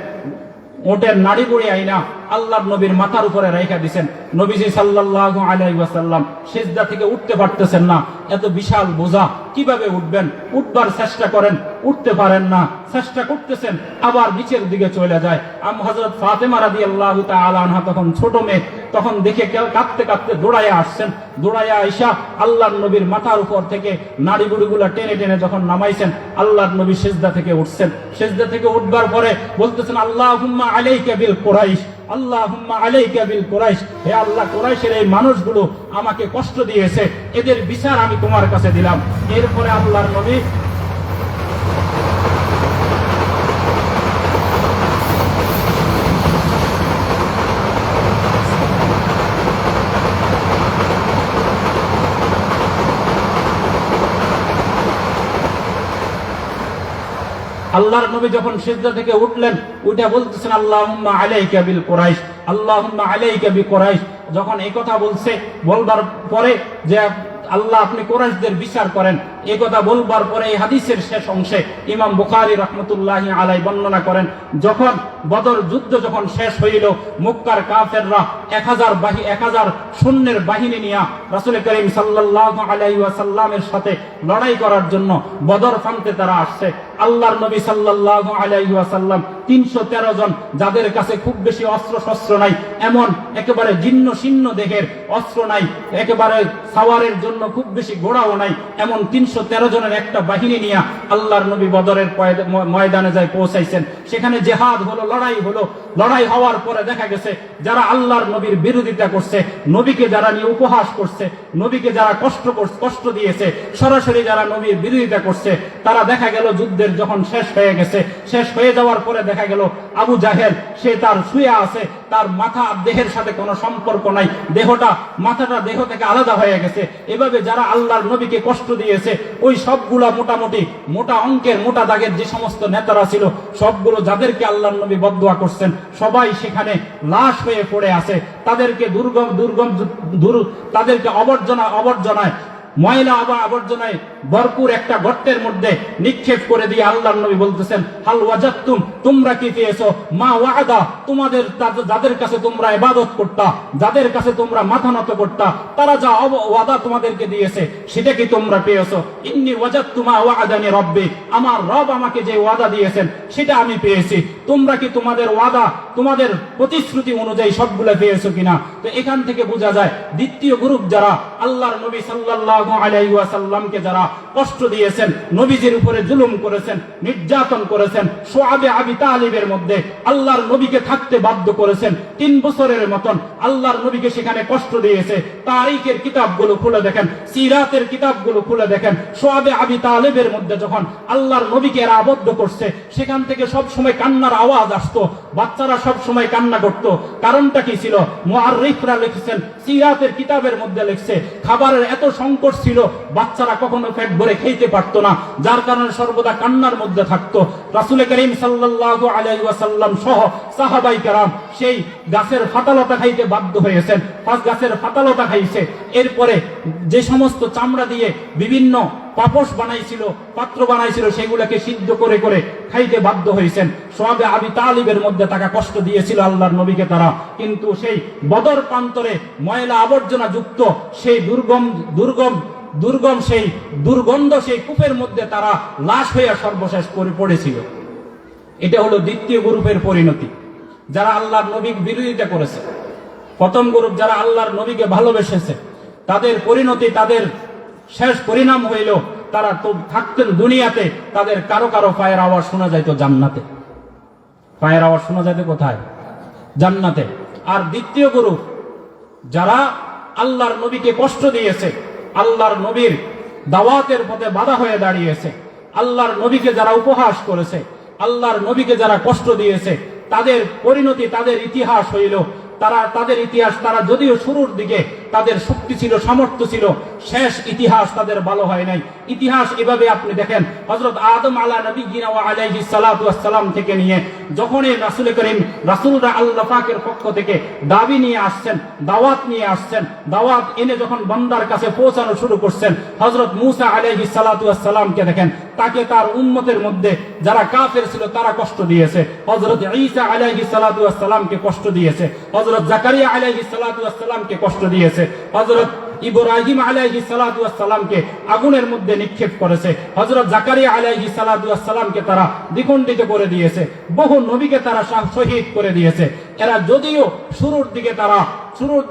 উটের নাড়ি বুড়ি আইনা আল্লাহর নবীর মাথার উপরে রেখে দিয়েছেন। নবীজি সাল্লাল্লাহু আলাইহি ওয়াসাল্লাম সিজদা থেকে উঠতে পারতেছেন না। এত বিশাল বোঝা কিভাবে উঠবেন? উঠবার চেষ্টা করেন, উঠতে পারেন না, চেষ্টা করতেছেন, আবার নিচের দিকে চলে যায়। হযরত ফাতেমা রাদিয়াল্লাহু তাআলা আনহা তখন ছোট মেয়ে, তখন দেখে কাঁদতে কাঁদতে দৌড়াইয়া আসছেন। দৌড়াইয়া আইসা আল্লাহর নবীর মাথার উপর থেকে নাড়ি বুড়িগুলা টেনে টেনে যখন নামাইছেন, আল্লাহর নবী সিজদা থেকে উঠছেন। সিজদা থেকে উঠবার পরে বলতেছেন, আল্লাহুম্মা আলাইকা বিল কুরাইশ, আল্লাহুম্মা আলাইকা বিল কুরাইশ, হে আল্লাহ, কুরাইশের এই মানুষগুলো আমাকে কষ্ট দিয়েছে, এদের বিচার আমি তোমার কাছে দিলাম। এরপরে আল্লাহর নবী যখন সিজদা থেকে উঠলেন, উঠে বলতেছেন, আল্লাহুম্মা আলাইকা বিল কুরাইশ, আল্লাহুম্মা আলাইকা বি কুরাইশ। যখন এই কথা বলবার পরে যে আল্লাহ আপনি কুরাইশদের বিচার করেন, এই কথা বলবার পরে এই হাদিসের শেষ অংশে ইমাম বুখারী রাহমাতুল্লাহি আলাইহি বর্ণনা করেন, যখন বদর যুদ্ধ যখন শেষ হইল, মক্কার কাফেররা 1000 সৈন্যের বাহিনী নিয়ে রাসূল করিম সাল্লাল্লাহু আলাইহি ওয়াসাল্লামের সাথে লড়াই করার জন্য বদর প্রান্তে তারা আসছে। আল্লাহর নবী সাল্লাল্লাহু আলাইহি ওয়াসাল্লাম 313 জন, যাদের কাছে খুব বেশি অস্ত্র শস্ত্র নাই, এমন একেবারে জীর্ণ শীর্ণ দেহের অস্ত্র নাই, একেবারে সাওয়ারের জন্য খুব বেশি ঘোড়াও নাই, এমন 313 জনের একটা বাহিনী নিয়ে আল্লাহর নবী বদরের ময়দানে যায় পৌঁছাইছেন। সেখানে জিহাদ হলো, লড়াই হওয়ার পরে দেখা গেছে যারা আল্লাহর নবীর বিরোধিতা করছে, নবীকে যারা নিয়ে উপহাস করছে, নবীকে যারা কষ্ট দিয়েছে, সরাসরি যারা নবীর বিরোধিতা করছে, তারা দেখা গেল যুদ্ধের যখন শেষ হয়ে গেছে, শেষ হয়ে যাওয়ার পরে দেখা গেল আবু জাহেল সে তার শুয়ে আছে, তার মাথা দেহের সাথে কোনো সম্পর্ক নাই, মাথাটা দেহ থেকে আলাদা হয়ে গেছে। এভাবে যারা আল্লাহর নবীকে কষ্ট দিয়েছে, ওই সবগুলা মোটামুটি মোটা অঙ্কের মোটা দাগের যে সমস্ত নেতারা ছিল, সবগুলো যাদেরকে আল্লাহর নবী বদদুয়া করছেন, সবাই সেখানে লাশ হয়ে পড়ে আছে। তাদেরকে তাদেরকে অবর্জনায় ময়লা আবর্জনায় ভরপুর একটা গর্তের মধ্যে নিক্ষেপ করে দিয়ে আল্লাহর নবী বলতেছেন, হাল ওয়াজাদতুম, তোমরা কি পেয়েছো মা ওয়াদা, তোমাদের যাদের কাছে তোমরা ইবাদত করতা, যাদের কাছে তোমরা মাথা নত করতা, তারা যা ওয়াদা তোমাদেরকে দিয়েছে সেটা কি তোমরা পেয়েছো? ইন্নী ওয়াজাদতু মা ওয়াদানি রব্বি, আমার রব আমাকে যে ওয়াদা দিয়েছেন সেটা আমি পেয়েছি। তোমরা কি তোমাদের ওয়াদা, তোমাদের প্রতিশ্রুতি অনুযায়ী সবগুলো পেয়েছো কিনা? তো এখান থেকে বোঝা যায় দ্বিতীয় গ্রুপ যারা আল্লাহর নবী সাল্লাল্লাহু আলাইহি ওয়াসাল্লামকে যারা কষ্ট দিয়েছেন, নবীজির উপরে জুলুম করেছেন, নির্যাতন করেছেন, শুআবে আবি তালিবের মধ্যে আল্লাহর নবীকে থাকতে বাধ্য করেছেন 3 বছরের মতন, আল্লাহর নবীকে সেখানে কষ্ট দিয়েছে। তারিখের কিতাবগুলো খুলে দেখেন, সিরাতের কিতাবগুলো খুলে দেখেন, শুআবে আবি তালিবের মধ্যে যখন আল্লাহর নবীকে এরা আবদ্ধ করছে, সেখান থেকে সব সময় কান্না কান্নার আওয়াজ আসতো, বাচ্চারা সব সময় কান্না করত। কারণটা কি ছিল? মুআররিখরা লিখেছেন, সিরাতের কিতাবের মধ্যে লিখছে, খাবারের এত সংকট ছিল, বাচ্চারা কখনো পেট ভরে খেতে পারতো না, যার কারণে সর্বদা কান্নার মধ্যে থাকতো। রাসূল করিম সাল্লাল্লাহু আলাইহি ওয়াসাল্লাম সহ সাহাবাই কেরাম সেই গাছের ফাতালতা খাইতে বাধ্য হয়েছেন, গাছের ফাতালতা খাইছে। এরপরে যে সমস্ত চামড়া দিয়ে বিভিন্ন পাপোশ বানাইছিল, পাত্র বানাইছিল, সেগুলোকে সিদ্ধ করে করে খাইতে বাধ্য হয়েছেন। সোহাবে আবি তালিবের মধ্যে টাকা কষ্ট দিয়েছিল আল্লাহর নবীকে তারা, কিন্তু সেই বদর প্রান্তরে ময়লা আবর্জনা যুক্ত সেই দুর্গম সেই দুর্গন্ধ সেই কূপের মধ্যে তারা লাশ হইয়া সর্বশেষ করে পড়েছিল। এটা হলো দ্বিতীয় গ্রুপের পরিণতি, যারা আল্লাহর নবীর বিরোধিতা করেছে। প্রথম গ্রুপ যারা আল্লাহর নবীকে ভালোবেসেছে, তাদের পরিণতি, তাদের শেষ পরিণাম হইল তারা তো থাকতেন দুনিয়াতে, তাদের কারো কারো পায়ের আওয়াজ শোনা যাইত জান্নাতে। পায়ের আওয়াজ শোনা যাইত কোথায়? জান্নাতে। আর দ্বিতীয় গ্রুপ যারা আল্লাহর নবীকে কষ্ট দিয়েছে, আল্লাহর নবীর দাওয়াতের পথে বাধা হয়ে দাঁড়িয়েছে, আল্লাহর নবীকে যারা উপহাস করেছে, আল্লাহর নবীকে যারা কষ্ট দিয়েছে, তাদের পরিণতি, তাদের ইতিহাস হইল, তাদের ইতিহাস, তারা যদিও শুরুর দিকে তাদের শক্তি ছিল, সামর্থ্য ছিল, শেষ ইতিহাস তাদের ভালো হয় নাই। ইতিহাস এভাবে আপনি দেখেন, হযরত আদম নবিয়্যিনা ওয়া আলাইহিস সালাতু ওয়াস সালাম থেকে নিয়ে যখনই রাসূল করিম, রাসূলরা আল্লাহ পাকের পক্ষ থেকে দাবি নিয়ে আসছেন, দাওয়াত নিয়ে আসছেন, দাওয়াত এনে যখন বান্দার কাছে পৌঁছানো শুরু করছেন, হযরত মূসা আলাইহিস সালাতু ওয়াস সালামকে দেখেন, তাকে তার উম্মতের মধ্যে যারা কাফের ছিল তারা কষ্ট দিয়েছে। হযরত ঈসা আলাইহিস সালাতু ওয়াস সালামকে কষ্ট দিয়েছে, হযরত জাকারিয়া আলাইহিস সালাতু ওয়াস সালামকে কষ্ট দিয়েছে, হযরত ইব্রাহিম আলাইহিস সালাতু ওয়াস সালামকে আগুনের মধ্যে নিক্ষেপ করেছে, হযরত জাকারিয়া আলাইহিস সালাতু ওয়াস সালামকে তারা দ্বিখণ্ডিত করে দিয়েছে, বহু নবীকে তারা শহীদ করে দিয়েছে। এরা যদিও শুরুর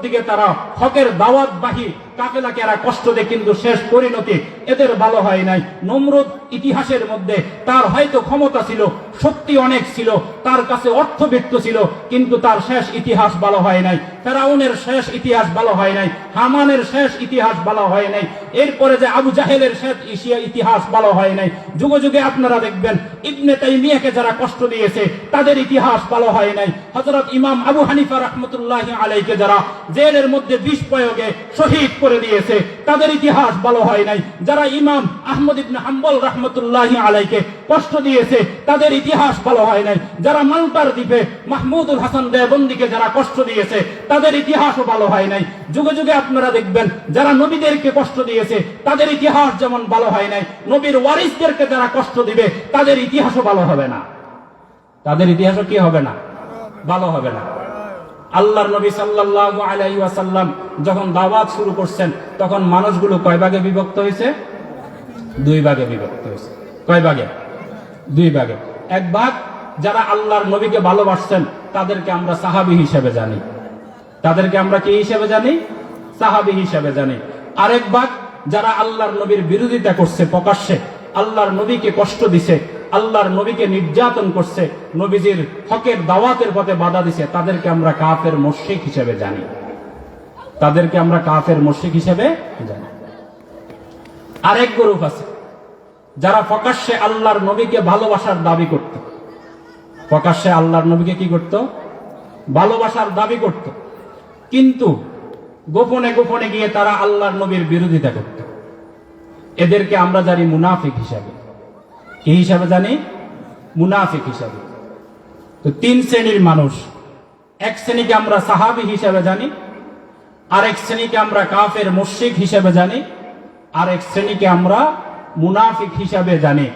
দিকে তারা হকের দাওয়াতবাহী কাফেলাকে এরা কষ্ট দেয়, কিন্তু শেষ পরিণতি এদের ভালো হয় নাই। নমরুদ ইতিহাসের মধ্যে তার হয়তো ক্ষমতা ছিল, শক্তি অনেক ছিল, তার কাছে অর্থবিত্ত ছিল, কিন্তু তার শেষ ইতিহাস ভালো হয় নাই। ফেরাউনের শেষ ইতিহাস ভালো হয় নাই, হামানের শেষ ইতিহাস ভালো হয় নাই, এরপরে যে আবু জাহেলের শেষ ইতিহাস ভালো হয় নাই। যুগে যুগে আপনারা দেখবেন ইবনে তাইমিয়াকে যারা কষ্ট দিয়েছে তাদের ইতিহাস ভালো হয় নাই। হযরত ইমাম আবু হানিফা রাহমাতুল্লাহি আলাইহিকে যারা জেলের মধ্যে বিষ প্রয়োগে শহীদ করে দিয়েছে তাদের ইতিহাস ভালো হয় নাই। যারা ইমাম আহমদ ইবনে হাম্বল রাহমাতুল্লাহি আলাইহিকে কষ্ট দিয়েছে তাদের ইতিহাস ভালো হয় নাই। যারা মাল্টার দ্বীপে মাহমুদুল হাসান দেওবন্দিকে যারা কষ্ট দিয়েছে তাদের ইতিহাসও ভালো হয় নাই। যুগে যুগে আপনারা দেখবেন যারা নবীদেরকে কষ্ট দিয়েছে তাদের ইতিহাস যেমন ভালো হয় নাই, নবীর ওয়ারিসদেরকে যারা কষ্ট দিবে তাদের ইতিহাসও ভালো হবে না। তাদের ইতিহাসও কি হবে না? ভালো হবে না। আল্লাহর নবী সাল্লাল্লাহু আলাইহি ওয়াসাল্লাম যখন দাওয়াত শুরু করছেন তখন মানুষগুলো কয় ভাগে বিভক্ত হয়েছে? দুই ভাগে বিভক্ত হয়েছে। কয় ভাগে? দুই ভাগে। এক ভাগ যারা আল্লাহর নবীকে ভালোবাসছেন তাদেরকে আমরা সাহাবী হিসেবে জানি, তাদেরকে আমরা কি হিসেবে জানি? সাহাবী হিসেবে জানি। আরেক ভাগ যারা আল্লাহর নবীর বিরোধিতা করছে, প্রকাশ্যে আল্লাহর নবীকে কষ্ট দিছে, আল্লাহর নবীকে নির্যাতন করছে, নবীজির হকের দাওয়াতের পথে বাধা দিছে, তাদেরকে আমরা কাফের মুশরিক হিসেবে জানি, তাদেরকে আমরা কাফের মুশরিক হিসেবে জানি। আরেক গ্রুপ আছে যারা প্রকাশ্যে আল্লাহর নবীকে ভালোবাসার দাবি করত, প্রকাশ্যে আল্লাহর নবীকে কি করত? ভালোবাসার দাবি করত, কিন্তু গোপনে গোপনে গিয়ে তারা আল্লাহর নবীর বিরোধিতা করত। এদেরকে আমরা জানি মুনাফিক হিসাবে। কি হিসাবে জানি? মুনাফিক হিসাবে। তো তিন শ্রেণীর মানুষ, এক শ্রেণীকে আমরা সাহাবী হিসাবে জানি, আরেক শ্রেণীকে আমরা কাফের মুশরিক হিসাবে জানি, আরেক শ্রেণীকে আমরা মুনাফিক হিসাবে জানি।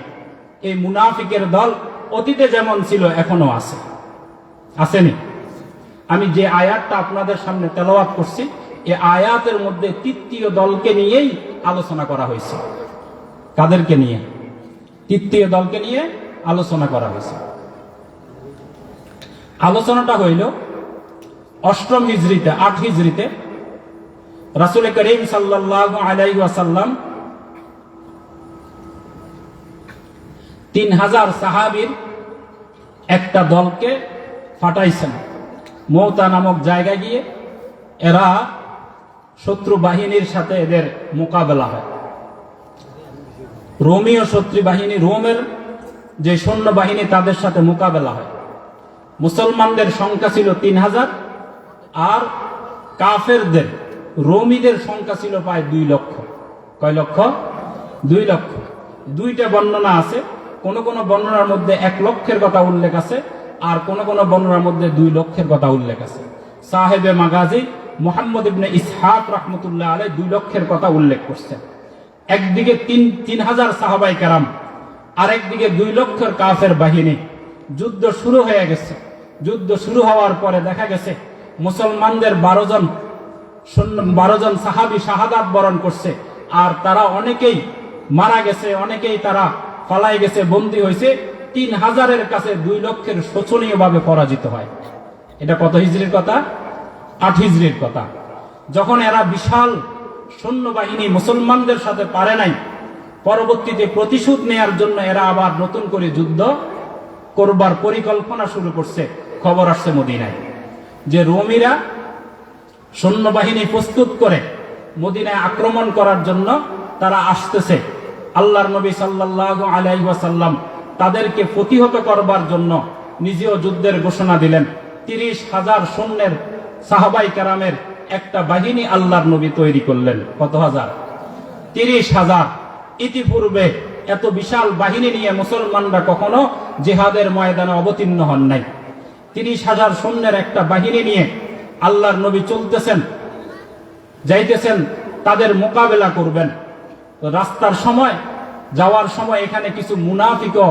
এই মুনাফিকের দল অতীতে যেমন ছিল এখনো আছে, আসেনি? আমি যে আয়াতটা আপনাদের সামনে তেলাওয়াত করছি এই আয়াতের মধ্যে তৃতীয় দলকে নিয়েই আলোচনা করা হয়েছে। কাদেরকে নিয়ে? তৃতীয় দলকে নিয়ে আলোচনা করা হয়েছে। আলোচনাটা হইল 8ম হিজরিতে, 8 হিজরিতে রাসূল করিম সাল্লাল্লাহু আলাইহি ওয়াসাল্লাম 3000 সাহাবীর একটা দলকে পাঠাইছেন মৌতা নামক জায়গায় গিয়ে। এরা শত্রু বাহিনীর সাথে এদের মোকাবেলা হয়। রোমীয় শত্রু বাহিনী, রোমের যে সৈন্য বাহিনী তাদের সাথে মোকাবেলা হয়। মুসলমানদের সংখ্যা ছিল 3000, আর কাফেরদের রোমীদের সংখ্যা ছিল প্রায় 2 লক্ষ। কয় লক্ষ? 2 লক্ষ। দুইটা বর্ণনা আছে, কোন কোন বর্ণনার মধ্যে 1 লক্ষের কথা উল্লেখ আছে, আর কোন কোন বর্ণনার মধ্যে 2 লক্ষের কথা উল্লেখ আছে। সাহেবে মাগাজি মুহাম্মদ ইবনে ইসহাক রাহমাতুল্লাহ আলাইহি 2 লক্ষের কথা উল্লেখ করছেন। একদিকে 3000 সাহাবায়ে কেরাম, আর একদিকে 2 লক্ষের কাফের বাহিনী। যুদ্ধ শুরু হয়ে গেছে। যুদ্ধ শুরু হওয়ার পরে দেখা গেছে মুসলমানদের 12 জন সাহাবী শাহাদাত বরণ করছে, আর তারা অনেকেই মারা গেছে, অনেকেই তারা পালাই গেছে, বন্দী হয়েছে। 3000-এর কাছে 2 লক্ষের শোচনীয়ভাবে পরাজিত হয়। এটা কত হিজরির কথা? 8 হিজরির কথা। যখন এরা বিশাল সৈন্যবাহিনী মুসলমানদের সাথে পারে নাই, পরবর্তীতে প্রতিশোধ নেয়ার জন্য এরা আবার নতুন করে যুদ্ধ করবার পরিকল্পনা শুরু করছে। খবর আসছে মদিনায় যে রোমীরা সৈন্যবাহিনী প্রস্তুত করে মদিনায় আক্রমণ করার জন্য তারা আসতেছে। আল্লাহর নবী সাল্লাল্লাহু আলাইহি ওয়াসাল্লাম তাদেরকে প্রতিহত করবার জন্য নিজেও যুদ্ধের ঘোষণা দিলেন। 30,000 সৈন্যের সাহাবায়ে কেরামের একটা বাহিনী আল্লাহর নবী তৈরি করলেন। কত হাজার? 30,000। ইতিপূর্বে এত বিশাল বাহিনী নিয়ে মুসলমানরা কখনো জিহাদের ময়দানে অবতীর্ণ হন নাই। 30,000 সৈন্যের একটা বাহিনী নিয়ে আল্লাহর নবী চলতেছেন, যাইতেছেন, তাদের মোকাবেলা করবেন। তো রাস্তার সময়, যাওয়ার সময় এখানে কিছু মুনাফিকও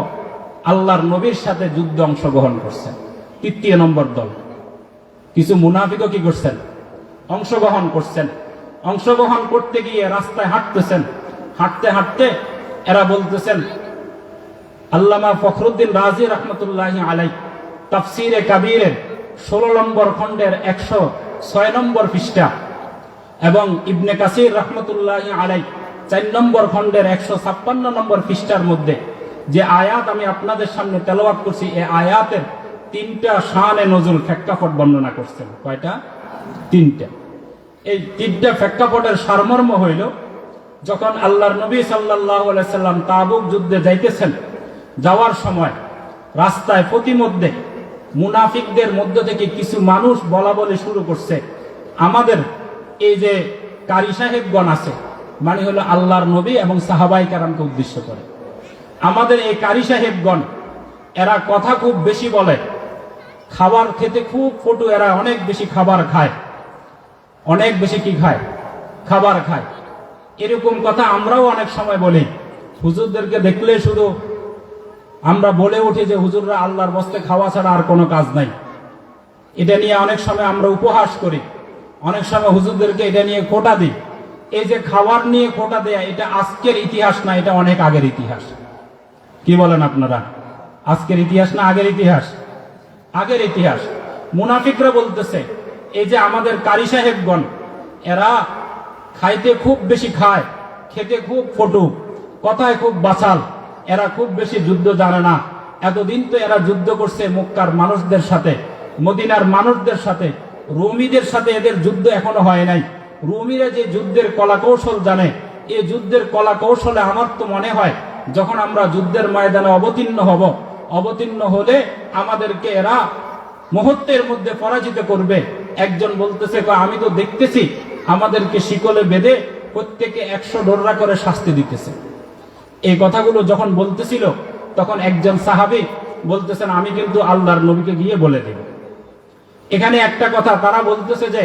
আল্লাহর নবীর সাথে যুদ্ধে অংশগ্রহণ করছেন। 3 নম্বর দল কিছু মুনাফিকও কি করছেন? অংশগ্রহণ করছেন। অংশগ্রহণ করতে গিয়ে রাস্তায় হাঁটতেছেন। হাঁটতে হাঁটতে এরা বলতেছেন, আল্লামা ফখরুদ্দিন রাজি রহমতুল্লাহি আলাইহি তাফসিরে কাবীরের 16 নম্বর খণ্ডের 106 নম্বর পৃষ্ঠা এবং ইবনে কাসির রহমতুল্লাহি আলাইহি 4 নম্বর খণ্ডের 156 নম্বর পৃষ্ঠার মধ্যে যে আয়াত আমি আপনাদের সামনে তেলাওয়াত করছি, এই আয়াতের 3টা শানে নজুল প্রেক্ষাপট বর্ণনা করছেন। কয়টা? 3টা। এই 3টা প্রেক্ষাপটের সারমর্ম হইল, যখন আল্লাহর নবী সাল্লাল্লাহু আলাইহি সাল্লাম তাবুক যুদ্ধে যাইতেছেন, যাওয়ার সময় রাস্তায় প্রতিমধ্যে মুনাফিকদের মধ্য থেকে কিছু মানুষ বলা বলে শুরু করছে, আমাদের এই যে কারি সাহেবগণ আছে, মানে হলো আল্লাহর নবী এবং সাহাবায়ে কেরামকে উদ্দেশ্য করে, আমাদের এই কারি সাহেবগণ এরা কথা খুব বেশি বলে, খাবার খেতে খুব পটু, এরা অনেক বেশি খাবার খায়, অনেক বেশি কি খায়? খাবার খায়। এরকম কথা আমরাও অনেক সময় বলি। হুজুরদেরকে দেখলে শুধু আমরা বলে উঠি যে হুজুররা আল্লাহর বস্তে খাওয়া ছাড়া আর কোনো কাজ নাই। এটা নিয়ে অনেক সময় আমরা উপহাস করি, অনেক সময় হুজুরদেরকে এটা নিয়ে খোঁটা দিই। এই যে খাবার নিয়ে খোঁটা দেয়া, এটা আজকের ইতিহাস না, এটা অনেক আগের ইতিহাস। কি বলেন আপনারা? আজকের ইতিহাস না আগের ইতিহাস? আগের ইতিহাস। মুনাফিকরা বলতেছে, এই যে আমাদের কারি সাহেবগণ এরা খাইতে খুব বেশি খায়, খেতে খুব পটু, কথায় খুব বাচাল, এরা খুব বেশি যুদ্ধ জানে না। এতদিন তো এরা যুদ্ধ করছে মক্কার মানুষদের সাথে, মদিনার মানুষদের সাথে, রোমীদের সাথে এদের যুদ্ধ এখনো হয় নাই। রোমীরা যে যুদ্ধের কলা কৌশল জানে, এই যুদ্ধের কলা কৌশলে আমার তো মনে হয় যখন আমরা যুদ্ধের ময়দানে অবতীর্ণ হব, অবতীর্ণ হলে আমাদেরকে এরা মুহূর্তের মধ্যে পরাজিত করবে। একজন বলতেছে, আমি তো দেখতেছি আমাদেরকে শিকলে বেঁধে প্রত্যেকে 100 ডোররা করে শাস্তি দিতেছে। এই কথাগুলো যখন বলতেছিল, তখন একজন সাহাবী বলতেছেন, আমি কিন্তু আল্লাহর নবীকে গিয়ে বলে দেব। এখানে একটা কথা তারা বলতেছে যে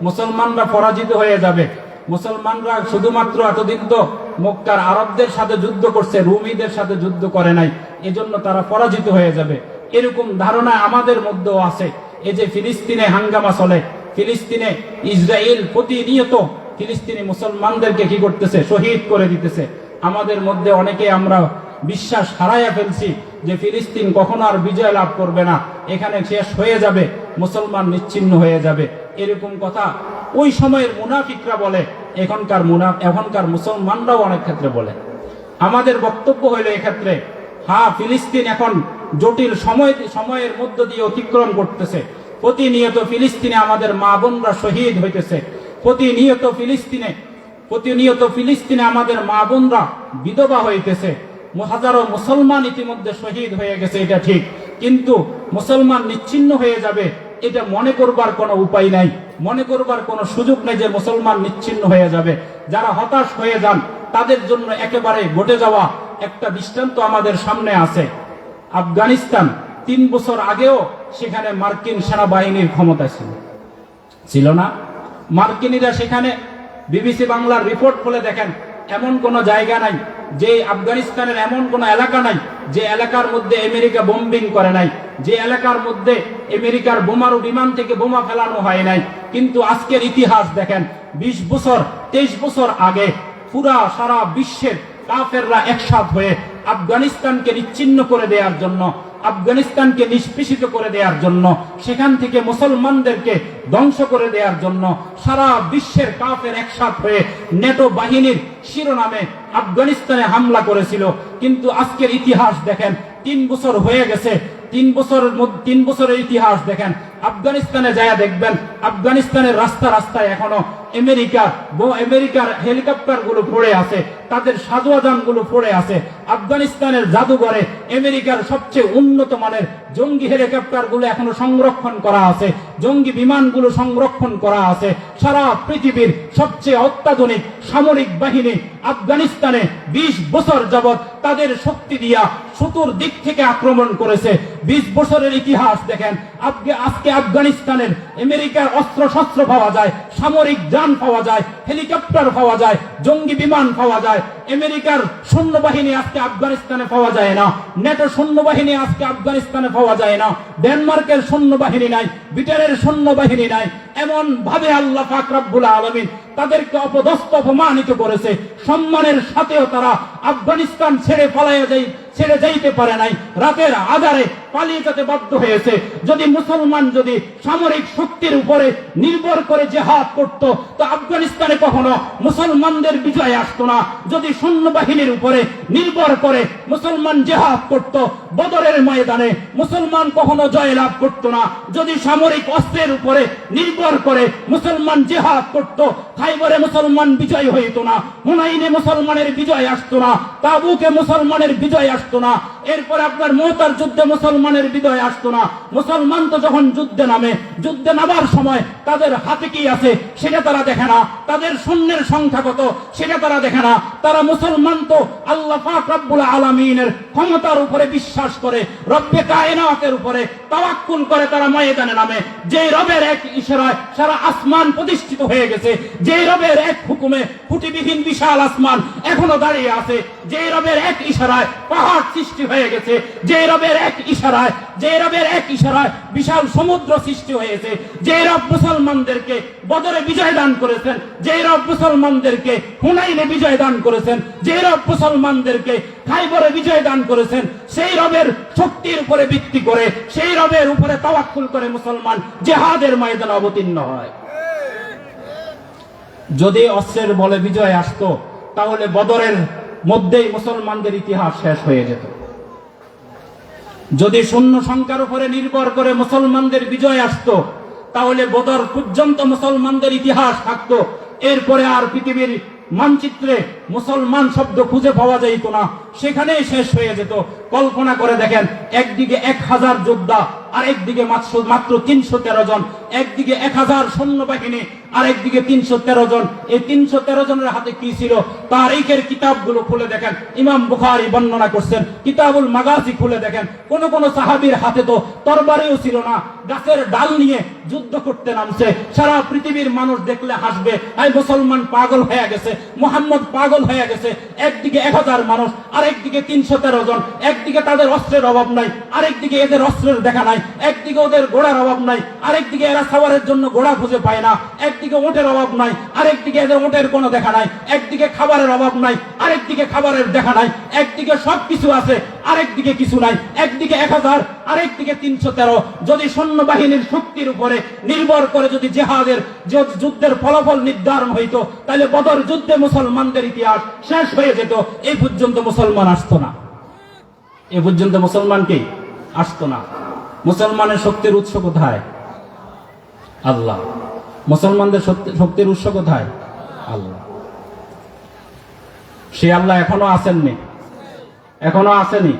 মুসলমানরা পরাজিত হয়ে যাবে, মুসলমানরা শুধুমাত্র এতদিন তো মক্কার আরবদের সাথে যুদ্ধ করছে, রুমীদের সাথে যুদ্ধ করে নাই, এজন্য তারা পরাজিত হয়ে যাবে। এরকম ধারণা আমাদের মধ্যেও আছে। এই যে ফিলিস্তিনে হাঙ্গামা চলে, ফিলিস্তিনে ইসরায়েল প্রতিনিয়ত ফিলিস্তিনি মুসলমানদেরকে কি করতেছে? শহীদ করে দিতেছে। আমাদের মধ্যে অনেকে আমরা বিশ্বাস হারাইয়া ফেলছি যে ফিলিস্তিন কখনো আর বিজয় লাভ করবে না, এখানে শেষ হয়ে যাবে, মুসলমান নিশ্চিহ্ন হয়ে যাবে। এরকম কথা ওই সময়ের মুনাফিকরা বলে, এখনকার মুসলমানরাও অনেক ক্ষেত্রে বলে। আমাদের বক্তব্য হইল এক্ষেত্রে, হ্যাঁ, ফিলিস্তিন এখন জটিল সময়ের মধ্য দিয়ে অতিক্রম করতেছে। প্রতিনিয়ত ফিলিস্তিনে আমাদের মা বোনরা শহীদ হইতেছে, প্রতিনিয়ত ফিলিস্তিনে আমাদের মা বোনরা বিধবা হইতেছে, হাজারো মুসলমান ইতিমধ্যে শহীদ হয়ে গেছে, এটা ঠিক। কিন্তু মুসলমান নিচ্ছিন্ন হয়ে যাবে এটা মনে করবার কোনো উপায় নাই, মনে করবার কোনো সুযোগ নেই যে মুসলমান নিচ্ছিন্ন হয়ে যাবে। যারা হতাশ হয়ে যান তাদের জন্য একেবারে ঘটে যাওয়া একটা দৃষ্টান্ত আমাদের সামনে আছে। আফগানিস্তান 3 বছর আগেও সেখানে মার্কিন সেনাবাহিনীর ক্ষমতা ছিল না। মার্কিনীরা সেখানে বিবিসি বাংলার রিপোর্ট খুলে দেখেন, এমন কোনো জায়গা নাই, যে আফগানিস্তানের এমন কোনো এলাকা নাই যে এলাকার মধ্যে আমেরিকা বোম্বিং করে নাই, যে এলাকার মধ্যে আমেরিকার বোমারু বিমান থেকে বোমা ফেলানো হয় নাই। কিন্তু আজকের ইতিহাস দেখেন, 20 বছর 23 বছর আগে পুরা সারা বিশ্বের কাফেররা একসাথ হয়ে আফগানিস্তানকে নিচ্ছিন্ন করে দেওয়ার জন্য, আফগানিস্তানকে নিষ্পেষিত করে দেওয়ার জন্য, সেখান থেকে মুসলমানদেরকে ধ্বংস করে দেওয়ার জন্য সারা বিশ্বের কাফের একসাথ হয়ে নেটো বাহিনীর শিরোনামে আফগানিস্তানে হামলা করেছিল। কিন্তু আজকের ইতিহাস দেখেন, 3 বছর হয়ে গেছে, 3 বছরের ইতিহাস দেখেন। আফগানিস্তানে যায় দেখবেন, আফগানিস্তানের রাস্তা রাস্তায় এখনো আমেরিকার হেলিকপ্টার গুলো পড়ে আছে, তাদের সাজোয়াজান গুলো পড়ে আছে। আফগানিস্তানের জাদুঘরে আমেরিকার সবচেয়ে উন্নত মানের জঙ্গি হেলিকপ্টার গুলো এখনো সংরক্ষণ করা আছে, জঙ্গি বিমানগুলো সংরক্ষণ করা আছে। সারা পৃথিবীর সবচেয়ে অত্যাধুনিক সামরিক বাহিনী আফগানিস্তানে 20 বছর যাবৎ তাদের শক্তি দিয়া চতুর্দিক থেকে আক্রমণ করেছে। 20 বছরের ইতিহাস দেখেন। আজকে আফগানিস্তানের আমেরিকার অস্ত্র শস্ত্র পাওয়া যায়, সামরিক যান পাওয়া যায়, হেলিকপ্টার পাওয়া যায়, জঙ্গি বিমান পাওয়া যায়। আমেরিকার সৈন্যবাহিনী আজকে আফগানিস্তানে পাওয়া যায় না, নেটো সৈন্যবাহিনী আজকে আফগানিস্তানে পাওয়া যায় না, ডেনমার্কের সৈন্যবাহিনী নাই, ব্রিটেনের সৈন্যবাহিনী নাই। এমন ভাবে আল্লাহ পাক রব্বুল আলামিন তাদেরকে অপদস্থ অপমানিত করেছে। সম্মানের সাথেও তারা আফগানিস্তান ছেড়ে যাইতে পারে নাই, রাতের আধারে পালিয়ে যেতে বাধ্য হয়েছে। যদি মুসলমান যদি সামরিক শক্তির উপরে নির্ভর করে জিহাদ করত, তো আফগানিস্তানে কখনো মুসলমানদের বিজয় আসতো না। যদি সৈন্যবাহিনীর উপরে নির্ভর করে মুসলমান জিহাদ করত, বদরের ময়দানে মুসলমান কখনো জয় লাভ করত না। যদি সামরিক অস্ত্রের উপরে নির্ভর করে মুসলমান জিহাদ করত, খাইবরে মুসলমান বিজয় হইত না, হুনাইনে মুসলমানের বিজয় আসতো না, তাবুকে মুসলমানের বিজয় আসতো না, এরপর আপনার মুতার যুদ্ধে মুসলমানের বিজয় আসতো না। মুসলমান তো যখন যুদ্ধে নামার সময় তাদের হাতে কি আছে সেটা তারা দেখে না, তাদের সৈন্যের সংখ্যা কত সেটা তারা দেখে না। তারা মুসলমান তো আল্লাহ পাক রব্বুল আলামিনের ক্ষমতার উপরে বিশ্বাস করে, রব্বে কায়নাতের উপরে তাওয়াক্কুল করে তারা ময়দানে নামে। যে রবের এক ইশারায় সারা আসমান প্রতিষ্ঠিত হয়ে গেছে, যে রবের এক হুকুমে খুঁটিবিহীন বিশাল আসমান এখনো দাঁড়িয়ে আছে, যে রবের এক ইশারায় পাহাড় সৃষ্টি হয়ে গেছে, যে রবের এক ইশারায় বিশাল সমুদ্র সৃষ্টি হয়েছে, যে রব মুসলমানদেরকে বদরে বিজয় দান করেছেন, যে রব মুসলমানদেরকে হুনাইনে বিজয় দান করেছেন, যে রব মুসলমানদেরকে খাইবরে বিজয় দান করেছেন, সেই রবের শক্তির উপরে ভিত্তি করে, সেই রবের উপরে তাওয়াক্কুল করে মুসলমান জিহাদের ময়দানে অবতীর্ণ হয়। যদি অস্ত্রের বলে বিজয় আসতো, তাহলে বদরের মধ্যেই মুসলমানদের ইতিহাস শেষ হয়ে যেত। যদি শূন্য সংখ্যার উপরে নির্ভর করে মুসলমানদের বিজয় আসতো, তাহলে বদর পর্যন্ত মুসলমানদের ইতিহাস থাকতো। এরপরে আর পৃথিবীর মানচিত্রে মুসলমান শব্দ খুঁজে পাওয়া যাইত না, সেখানেই শেষ হয়ে যেত। কল্পনা করে দেখেন, একদিকে 1000 যোদ্ধা আর একদিকে মাত্র 313 জন, একদিকে 1000 সৈন্যবাহিনী আর একদিকে 313 জন। এই 313 জনের হাতে কি ছিল? তারিখের কিতাবগুলো খুলে দেখেন, ইমাম বুখারী বর্ণনা করছেন, কিতাবুল মাগাজি খুলে দেখেন, কোন কোন সাহাবীর হাতে তো তরবারিও ছিল না, গাছের ডাল নিয়ে যুদ্ধ করতে নামছে। সারা পৃথিবীর মানুষ দেখলে হাসবে, এই মুসলমান পাগল হয়ে গেছে, মুহাম্মদ পাগল হয়ে গেছে। একদিকে 1000 মানুষ আর একদিকে 313 জন, একদিকে তাদের অস্ত্রের অভাব নাই, আরেকদিকে এদের অস্ত্রের দেখা নাই, একদিকে ওদের ঘোড়ার অভাব নাই, আরেকদিকে এরা সাওয়ারের জন্য ঘোড়া খুঁজে পায় না, একদিকে ওটের অভাব নাই, আরেকদিকে এদের ওটের কোনো দেখা নাই, একদিকে খাবারের অভাব নাই, আরেকদিকে খাবারের দেখা নাই, একদিকে সবকিছু আছে আরেকদিকে কিছু নাই, একদিকে 1000 আরেকদিকে 313। যদি সৈন্যবাহিনীর শক্তির উপরে নির্ভর করে যদি জিহাদের যুদ্ধের ফলাফল নির্ধারণ হইতো, তাহলে বদর যুদ্ধে মুসলমানদের ইতিহাস শেষ হয়ে যেত। এই পর্যন্ত মুসলমান আসতো না, এ পর্যন্ত মুসলমান কি আসতো না। মুসলমানের শক্তির উৎস কোথায়? আল্লাহ। মুসলমানদের শক্তির উৎস কোথায়? আল্লাহ। সে আল্লাহ এখনো আসেননি, এখনো আসেনি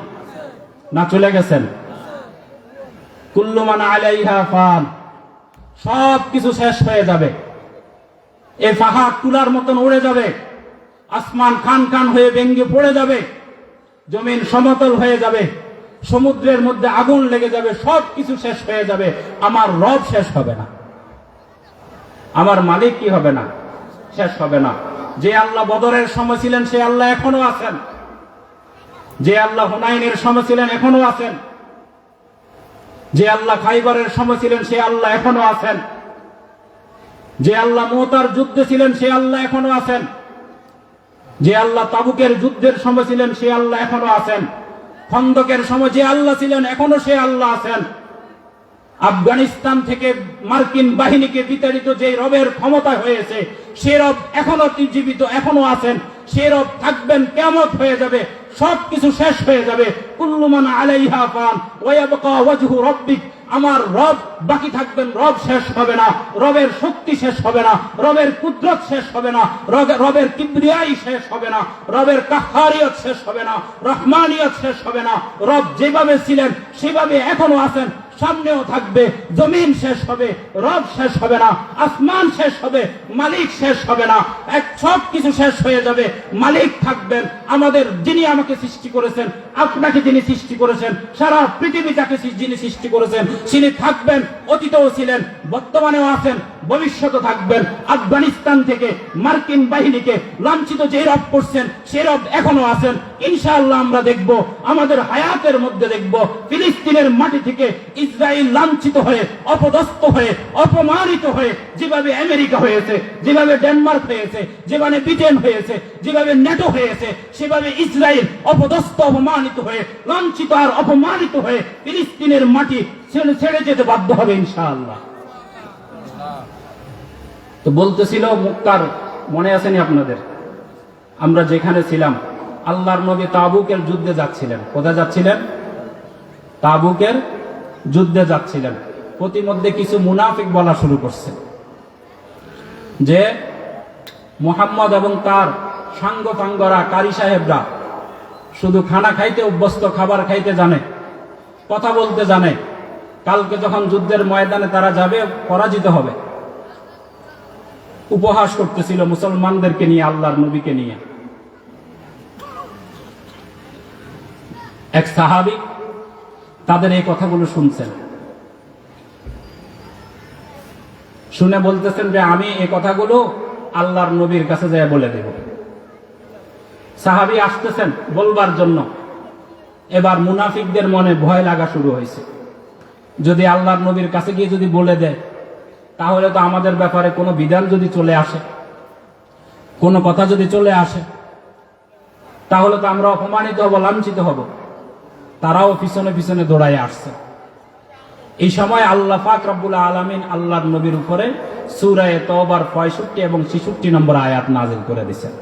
না চলে গেছেন? কুল্লু মান আলাইহা ফান, সব কিছু শেষ হয়ে যাবে। এই পাহাড় তুলার মতন উড়ে যাবে, আসমান খান খান হয়ে ভেঙে পড়ে যাবে, জমিন সমতল হয়ে যাবে, সমুদ্রের মধ্যে আগুন লেগে যাবে, সব কিছু শেষ হয়ে যাবে। আমার রব শেষ হবে না, আমার মালিক কি হবে না? শেষ হবে না। যে আল্লাহ বদরের সময় ছিলেন সে আল্লাহ এখনো আছেন, যে আল্লাহ হুনাইনের সময় ছিলেন এখনো আছেন, যে আল্লাহ খাইবারের সময় ছিলেন সে আল্লাহ এখনো আছেন, যে আল্লাহ মুতার যুদ্ধে ছিলেন সে আল্লাহ এখনো আছেন, যে আল্লাহ তাবুকের যুদ্ধের সময় ছিলেন সে আল্লাহ এখনো আছেন, খন্দকের সময় যে আল্লাহ ছিলেন এখনো সে আল্লাহ আছেন। আফগানিস্তান থেকে মার্কিন বাহিনীকে বিতাড়িত যে রবের ক্ষমতা হয়েছে সে রব এখনো জীবিত, এখনো আছেন, সে রব থাকবেন, কিয়ামত হয়ে যাবে, সবকিছু শেষ হয়ে যাবে। কুল্লু মান আলাইহা ফান ওয়া ইয়াবকা ওয়াজহু রাব্বিক, আমার রব বাকি থাকবেন, রব শেষ হবে না, রবের শক্তি শেষ হবে না, রবের কুদরত শেষ হবে না, রবের কিবরিয়াই শেষ হবে না, রবের কাহ্হারিয়ত শেষ হবে না, রহমানিয়ত শেষ হবে না। রব যেভাবে ছিলেন সেভাবে এখনো আছেন, সামনেও থাকবে। জমিন শেষ হবে, রব শেষ হবে না, আসমান শেষ হবে, মালিক শেষ হবে না, সব কিছু শেষ হয়ে যাবে, মালিক থাকবেন। আমাদের যিনি আমাকে সৃষ্টি করেছেন, আপনাকে যিনি সৃষ্টি করেছেন, সারা পৃথিবীটাকে যিনি সৃষ্টি করেছেন তিনি থাকবেন, অতীতেও ছিলেন, বর্তমানেও আছেন, ভবিষ্যতে থাকবেন। আফগানিস্তান থেকে মার্কিন বাহিনীকে লাঞ্ছিত যে রব করছেন সে রব এখনো আছেন। ইনশাআল্লাহ আমরা দেখব, আমাদের হায়াতের মধ্যে দেখব, ফিলিস্তিনের মাটি থেকে ইসরায়েল লাঞ্ছিত হয়ে, অপদস্থ হয়ে, অপমানিত হয়ে, যেভাবে আমেরিকা হয়েছে, যেভাবে ডেনমার্ক হয়েছে, যেভাবে ব্রিটেন হয়েছে, যেভাবে নেটো হয়েছে, সেভাবে ইসরায়েল অপদস্থ, অপমানিত হয়ে, লাঞ্ছিত আর অপমানিত হয়ে ফিলিস্তিনের মাটি ছেড়ে যেতে বাধ্য হবে ইনশাআল্লাহ। তো বলতেছিল মুক্তার, মনে আছেনি আপনাদের? আমরা যেখানে ছিলাম, আল্লাহর নবী তাবুকের যুদ্ধে যাচ্ছিলেন। কোথায় যাচ্ছিলেন? তাবুকের যুদ্ধে যাচ্ছিলেন। প্রতিমধ্যে কিছু মুনাফিক বলা শুরু করছে যে মুহাম্মদ এবং তার সাঙ্গ পাঙ্গরা, কারি সাহেবরা শুধু খানা খাইতে অভ্যস্ত, খাবার খাইতে জানে, কথা বলতে জানে, কালকে যখন যুদ্ধের ময়দানে তারা যাবে পরাজিত হবে। উপহাস করতেছিল মুসলমানদেরকে নিয়ে, আল্লাহর নবীকে নিয়ে। এক সাহাবী তাদের এই কথাগুলো শুনছেন, শুনে বলতেছেন যে আমি এই কথাগুলো আল্লাহর নবীর কাছে যায় বলে দেব। সাহাবী আসতেছেন বলবার জন্য। এবার মুনাফিকদের মনে ভয় লাগা শুরু হয়েছে, যদি আল্লাহর নবীর কাছে গিয়ে যদি বলে দেয় তাহলে তো আমাদের ব্যাপারে কোনো বিধান যদি চলে আসে, কোনো কথা যদি চলে আসে, তাহলে তো আমরা অপমানিত হব, লাঞ্ছিত হব। তারাও পিছনে পিছনে দৌড়ায় আসছে। এই সময় আল্লাহ পাক রব্বুল আলামিন আল্লাহর নবীর উপরে সূরা তওবার 65 এবং 66 নম্বর আয়াত নাযিল করে দিয়েছেন।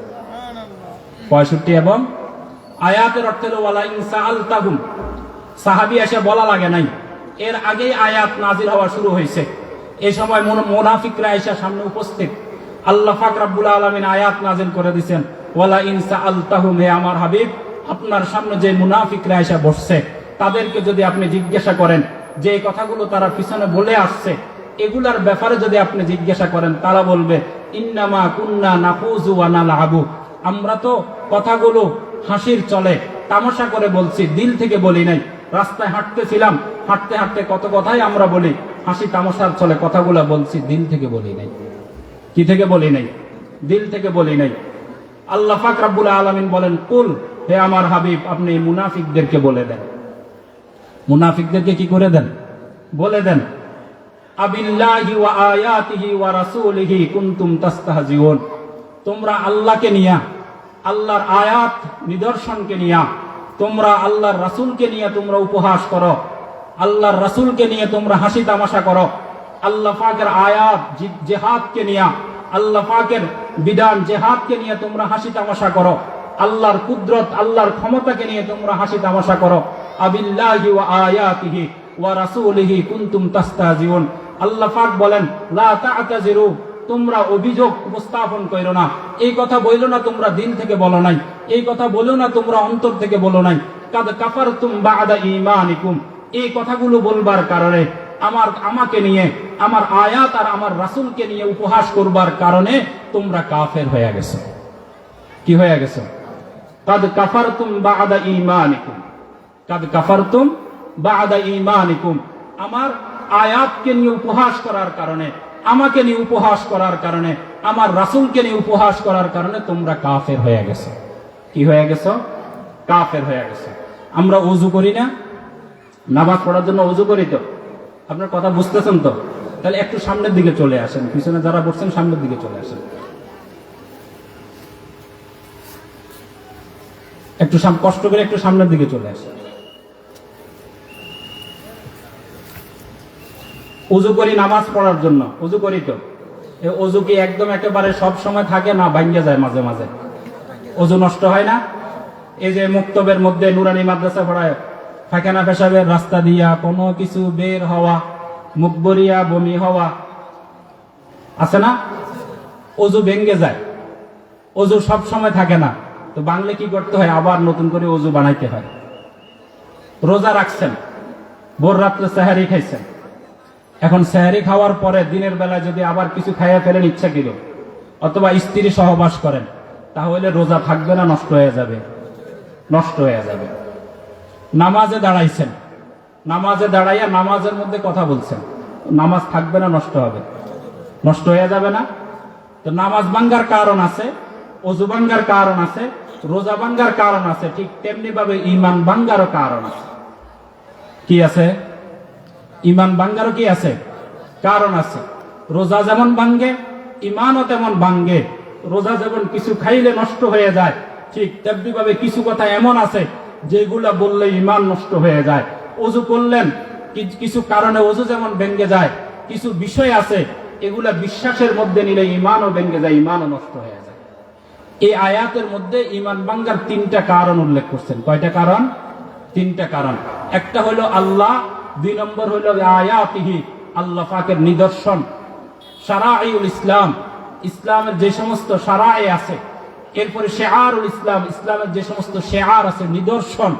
65 এবং আয়াতের অর্থ হলো ওয়ালা ইন সাআলতাহুম, সাহাবী এসে বলা লাগে নাই, এর আগেই আয়াত নাযিল হওয়া শুরু হয়েছে। এই সময় মুনাফিকরা এসে সামনে উপস্থিত। আল্লাহ পাক রব্বুল আলামিন আয়াত নাযিল করে দিয়েছেন ওয়ালা ইন সাআলতাহুম, হে আমার হাবিব, আপনার সামনে যে মুনাফিকরা এসে বসছে তাদেরকে যদি আপনি জিজ্ঞাসা করেন, যে কথাগুলো তারা পিছনে বলে আসছে এগুলার ব্যাপারে যদি আপনি জিজ্ঞাসা করেন, তারা বলবে ইন্নামা কুন্না নাফুজু ওয়া নালআবু, আমরা তো কথাগুলো হাসির চলে তামাশা করে বলছি, দিল থেকে বলি নাই। রাস্তায় হাঁটতেছিলাম, হাঁটতে হাঁটতে কত কথাই আমরা বলি, হাসি তামাশার চলে কথাগুলো বলছি, দিল থেকে বলি নাই। কি থেকে বলি নাই? দিল থেকে বলি নাই। আল্লাহ পাক রব্বুল আলামিন বলেন, কুল, হে আমার হাবিব, আপনি মুনাফিকদেরকে বলে দেন। মুনাফিকদেরকে কি করে দেন? বলে দেন, আবিল্লাহি ওয়া আয়াতিহি ওয়া রাসূলিহি কুনতুম তাস্তাহজিউন, তোমরা আল্লাহকে নিয়া, আল্লাহর আয়াত নিদর্শনকে নিয়া, তোমরা আল্লাহর রাসূলকে নিয়ে তোমরা উপহাস করো, আল্লাহর রাসূলকে নিয়ে তোমরা হাসি তামাশা করো, আল্লাহ পাকের আয়াত জিহাদকে নিয়া, আল্লাহ পাকের বিধান জিহাদকে নিয়ে তোমরা হাসি তামাশা করো, আল্লাহর কুদরত, আল্লাহর ক্ষমতাকে নিয়ে তোমরা হাসি তামাশা করো। আবিল্লাহি ওয়া আয়াতিহি ওয়া রাসূলিহি কুনতুম তাস্তাহজিউন, আল্লাহ পাক বলেন লা তা'তাযিরু, তোমরা অভিযোগ উপস্থাপন করো না। এই কথা বইলো না তোমরা দিল থেকে বলো নাই, এই কথা বলো না তোমরা অন্তর থেকে বলো নাই। কাদ কাফারতুম বা'দা ঈমানিকুম, এই কথাগুলো বলবার কারণে, আমাকে নিয়ে, আমার আয়াত আর আমার রাসূলকে নিয়ে উপহাস করবার কারণে তোমরা কাফের হয়ে গেছো। কি হয়ে গেছো? কাদ কাফারতুম বা'দা ঈমানিকুম, কাদ কাফারতুম বা'দা ঈমানিকুম। আমার আয়াতকে নিয়ে উপহাস করার কারণে, আমাকে নিয়ে উপহাস করার কারণে, আমার রাসূলকে নিয়ে উপহাস করার কারণে তোমরা কাফের হয়ে গেছো। কি হয়ে গেছো? কাফের হয়ে গেছো। আমরা ওযু করি না? নামাজ পড়ার জন্য ওযু করি তো? আপনার কথা বুঝতেছেন তো? তাহলে একটু সামনের দিকে চলে আসেন, পিছনে যারা বসছেন সামনের দিকে চলে আসেন, একটু কষ্ট করে একটু সামনের দিকে চলে আসেন। ওযু করি নামাজ পড়ার জন্য, ওযু করি তো? এই ওযু কি একদম একেবারে সব সময় থাকে না? ভাঙ্গে যায় মাঝে মাঝে? ওযু নষ্ট হয় না? এই যে মুক্তবের মধ্যে নুরানি মাদ্রাসা পড়ায়, পায়খানা পেশাবের রাস্তা দিয়া কোনো কিছু বের হওয়া, মুখবরিয়া বমি হওয়া আছে না? ওযু ভেঙ্গে যায়, ওযু সব সময় থাকে না। তো বাংলে কি করতে হয়? আবার নতুন করে ওযু বানাইতে হয়। রোজা রাখছেন, ভোর রাত্রে সেহরি খাইছেন, এখন সেহরি খাওয়ার পরে দিনের বেলায় যদি আবার কিছু খাইয়া ফেলেন ইচ্ছা কিলো, অথবা স্ত্রী সহবাস করেন, তাহলে রোজা থাকবে না? নষ্ট হয়ে যাবে? নষ্ট হয়ে যাবে। নামাজে দাঁড়াইছেন, নামাজে দাঁড়াইয়া নামাজের মধ্যে কথা বলছেন, নামাজ থাকবে না? নষ্ট হবে? নষ্ট হয়ে যাবে না? তো নামাজ ভাঙ্গার কারণ আছে, ওযু ভাঙ্গার কারণ আছে, রোজা ভাঙ্গার কারণ আছে, ঠিক তেমনি ভাবে ঈমান ভাঙ্গারও কারণ আছে। কি আছে? ঈমান ভাঙ্গারও কি আছে? কারণ আছে। রোজা যেমন ভাঙ্গে, ঈমানও তেমন ভাঙ্গে। রোজা যেমন কিছু খাইলে নষ্ট হয়ে যায়, ঠিক তেমনি ভাবে কিছু কথা এমন আছে যেগুলা বললে ঈমান নষ্ট হয়ে যায়। ওযু করলেন, কিছু কারণে ওযু যেমন ভেঙ্গে যায়, কিছু বিষয় আছে এগুলা বিশ্বাসের মধ্যে নিলে ঈমানও ভেঙ্গে যায়, ঈমানও নষ্ট হয়ে যায়। এই আয়াতের মধ্যে ঈমান ভাঙ্গার তিনটা কারণ উল্লেখ করছেন। কয়টা কারণ? তিনটা কারণ। একটা হলো আল্লাহ, দুই নম্বর হলো আয়াতিহি, আল্লাহ পাকের নিদর্শন, শারাঈউল ইসলাম, ইসলামের যে সমস্ত শারাঈ আছে, এরপরে শিআরুল ইসলাম, ইসলামের যে সমস্ত শিআর আছে, নিদর্শন,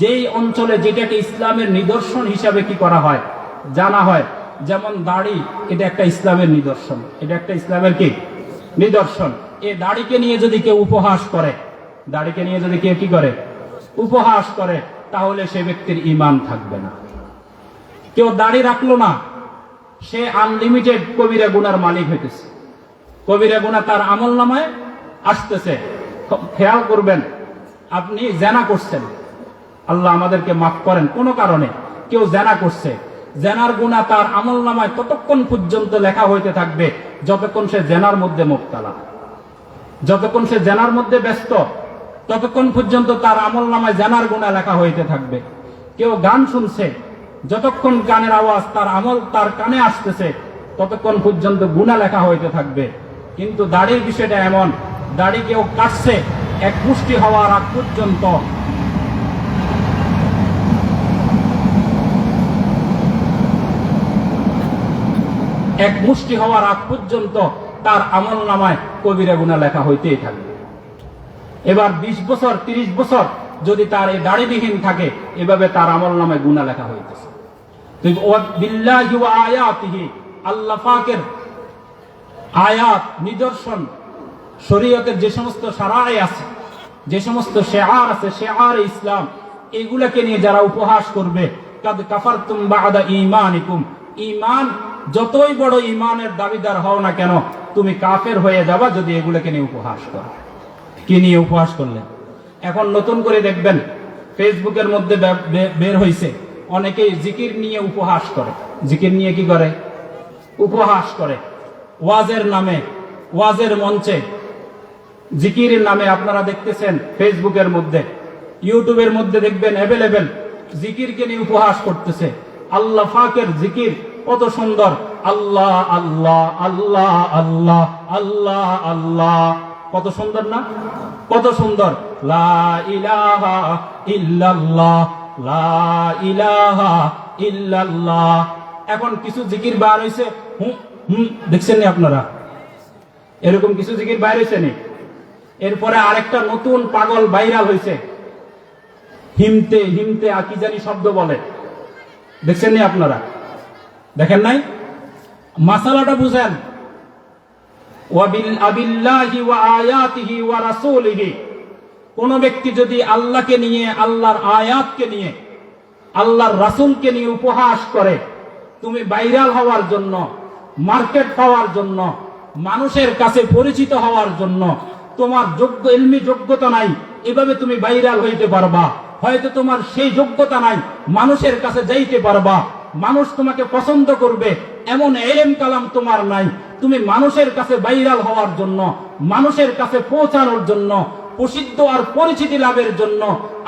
যেই অঞ্চলে যেটাকে ইসলামের নিদর্শন হিসাবে কি করা হয়, জানা হয়। যেমন দাড়ি, এটা একটা ইসলামের নিদর্শন, এটা একটা ইসলামের কি নিদর্শন। এই দাড়িকে নিয়ে যদি কেউ উপহাস করে, দাড়িকে নিয়ে যদি কেউ কি করে, উপহাস করে, তাহলে সে ব্যক্তির ঈমান থাকবে না। কেউ দাড়ি রাখলো না, সে আনলিমিটেড কবিরা গুনার মালিক হইতেছে। কবিরা গুনাহ তার আমলনামায় আসতেছে। খেয়াল করবেন, আপনি জেনা করছেন, আল্লাহ আমাদেরকে মাফ করেন, কোন কারণে কেউ জেনা করছে, জেনার গুনাহ তার আমলনামায় ততক্ষণ পর্যন্ত লেখা হইতে থাকবে যতক্ষণ সে জেনার মধ্যে মুবতালা, যতক্ষণ সে জেনার মধ্যে ব্যস্ত, ততক্ষণ পর্যন্ত তার আমলনামায় জেনার গুনাহ লেখা হইতে থাকবে। কেউ গান শুনছে, যতক্ষণ গানের আওয়াজ তার আমল তার কানে আসতেছে, ততক্ষণ পর্যন্ত গুনাহ লেখা হইতে থাকবে। কিন্তু দাড়ির বিষয়টা এমন, দাড়ি কেউ কাটছে, এক মুষ্টি হওয়ার আগ পর্যন্ত এক মুষ্টি হওয়ার আগ পর্যন্ত তার আমলনামায় কবিরা গুনাহ লেখা হইতেই থাকবে। এবার 20 বছর 30 বছর যদি তার এই দাড়িবিহীন থাকে, এভাবে তার আমলনামায় গুনাহ লেখা হইতেছে। বিল্লাহি ওয়া আয়াতিহি, আল্লাহ পাকের আয়াত, নিদর্শন, শরীয়তের যে সমস্ত শারাঈ আছে, যে সমস্ত শিআর আছে, শিআর ইসলাম, এগুলাকে নিয়ে যারা উপহাস করবে, কাদ কাফারতুম বা'দা ঈমানিকুম, ঈমান যতই বড় ঈমানের দাবিদার হও না কেন, তুমি কাফের হয়ে যাবা যদি এগুলোকে নিয়ে উপহাস করো। কি নিয়ে উপহাস করলেন? এখন নতুন করে দেখবেন ফেসবুকের মধ্যে বের হইছে, অনেকেই জিকির নিয়ে উপহাস করে। জিকির নিয়ে কি করে? উপহাস করে। ওয়াজের নামে, ওয়াজের মঞ্চে জিকিরের নামে আপনারা দেখতেছেন ফেসবুকের মধ্যে, ইউটিউবের মধ্যে দেখবেন অ্যাভেলেবেল জিকিরকে নিয়ে উপহাস করতেছে। আল্লাহ পাকের জিকির কত সুন্দর, আল্লাহ আল্লাহ আল্লাহ আল্লাহ আল্লাহ আল্লাহ, কত সুন্দর না? কত সুন্দর। লা ইলাহা ইল্লাল্লাহ, লা ইলাহা ইল্লাল্লাহ। এখন কিছু জিকির বার হইছে, দেখছেন নি আপনারা? এরকম কিছু জিকির বাইর হইছে নি? এরপরে আরেকটা নতুন পাগল ভাইরাল হইছে, হিমতে হিমতে কি জানি শব্দ বলে, দেখছেন নি আপনারা? দেখেন নাই? মাসালাটা বুঝেন। আবিল্লাহি ওয়া আয়াতিহি ওয়া রাসূলিহি, কোন ব্যক্তি যদি আল্লাহকে নিয়ে, আল্লাহর আয়াতকে নিয়ে, আল্লাহর রাসূলকে নিয়ে উপহাস করে, তুমি ভাইরাল হওয়ার জন্য, মার্কেট পাওয়ার জন্য, মানুষের কাছে পরিচিত হওয়ার জন্য, তোমার ইলমি যোগ্যতা নাই, এভাবে তুমি ভাইরাল হইতে পারবা। হয়তো তোমার সেই যোগ্যতা নাই, মানুষের কাছে যাইতে পারবা, মানুষ তোমাকে পছন্দ করবে, এমন ইলম কালাম তোমার নাই, তুমি মানুষের কাছে ভাইরাল হওয়ার জন্য, মানুষের কাছে পৌঁছানোর জন্য, প্রসিদ্ধ আর পরিচিতি লাভের জন্য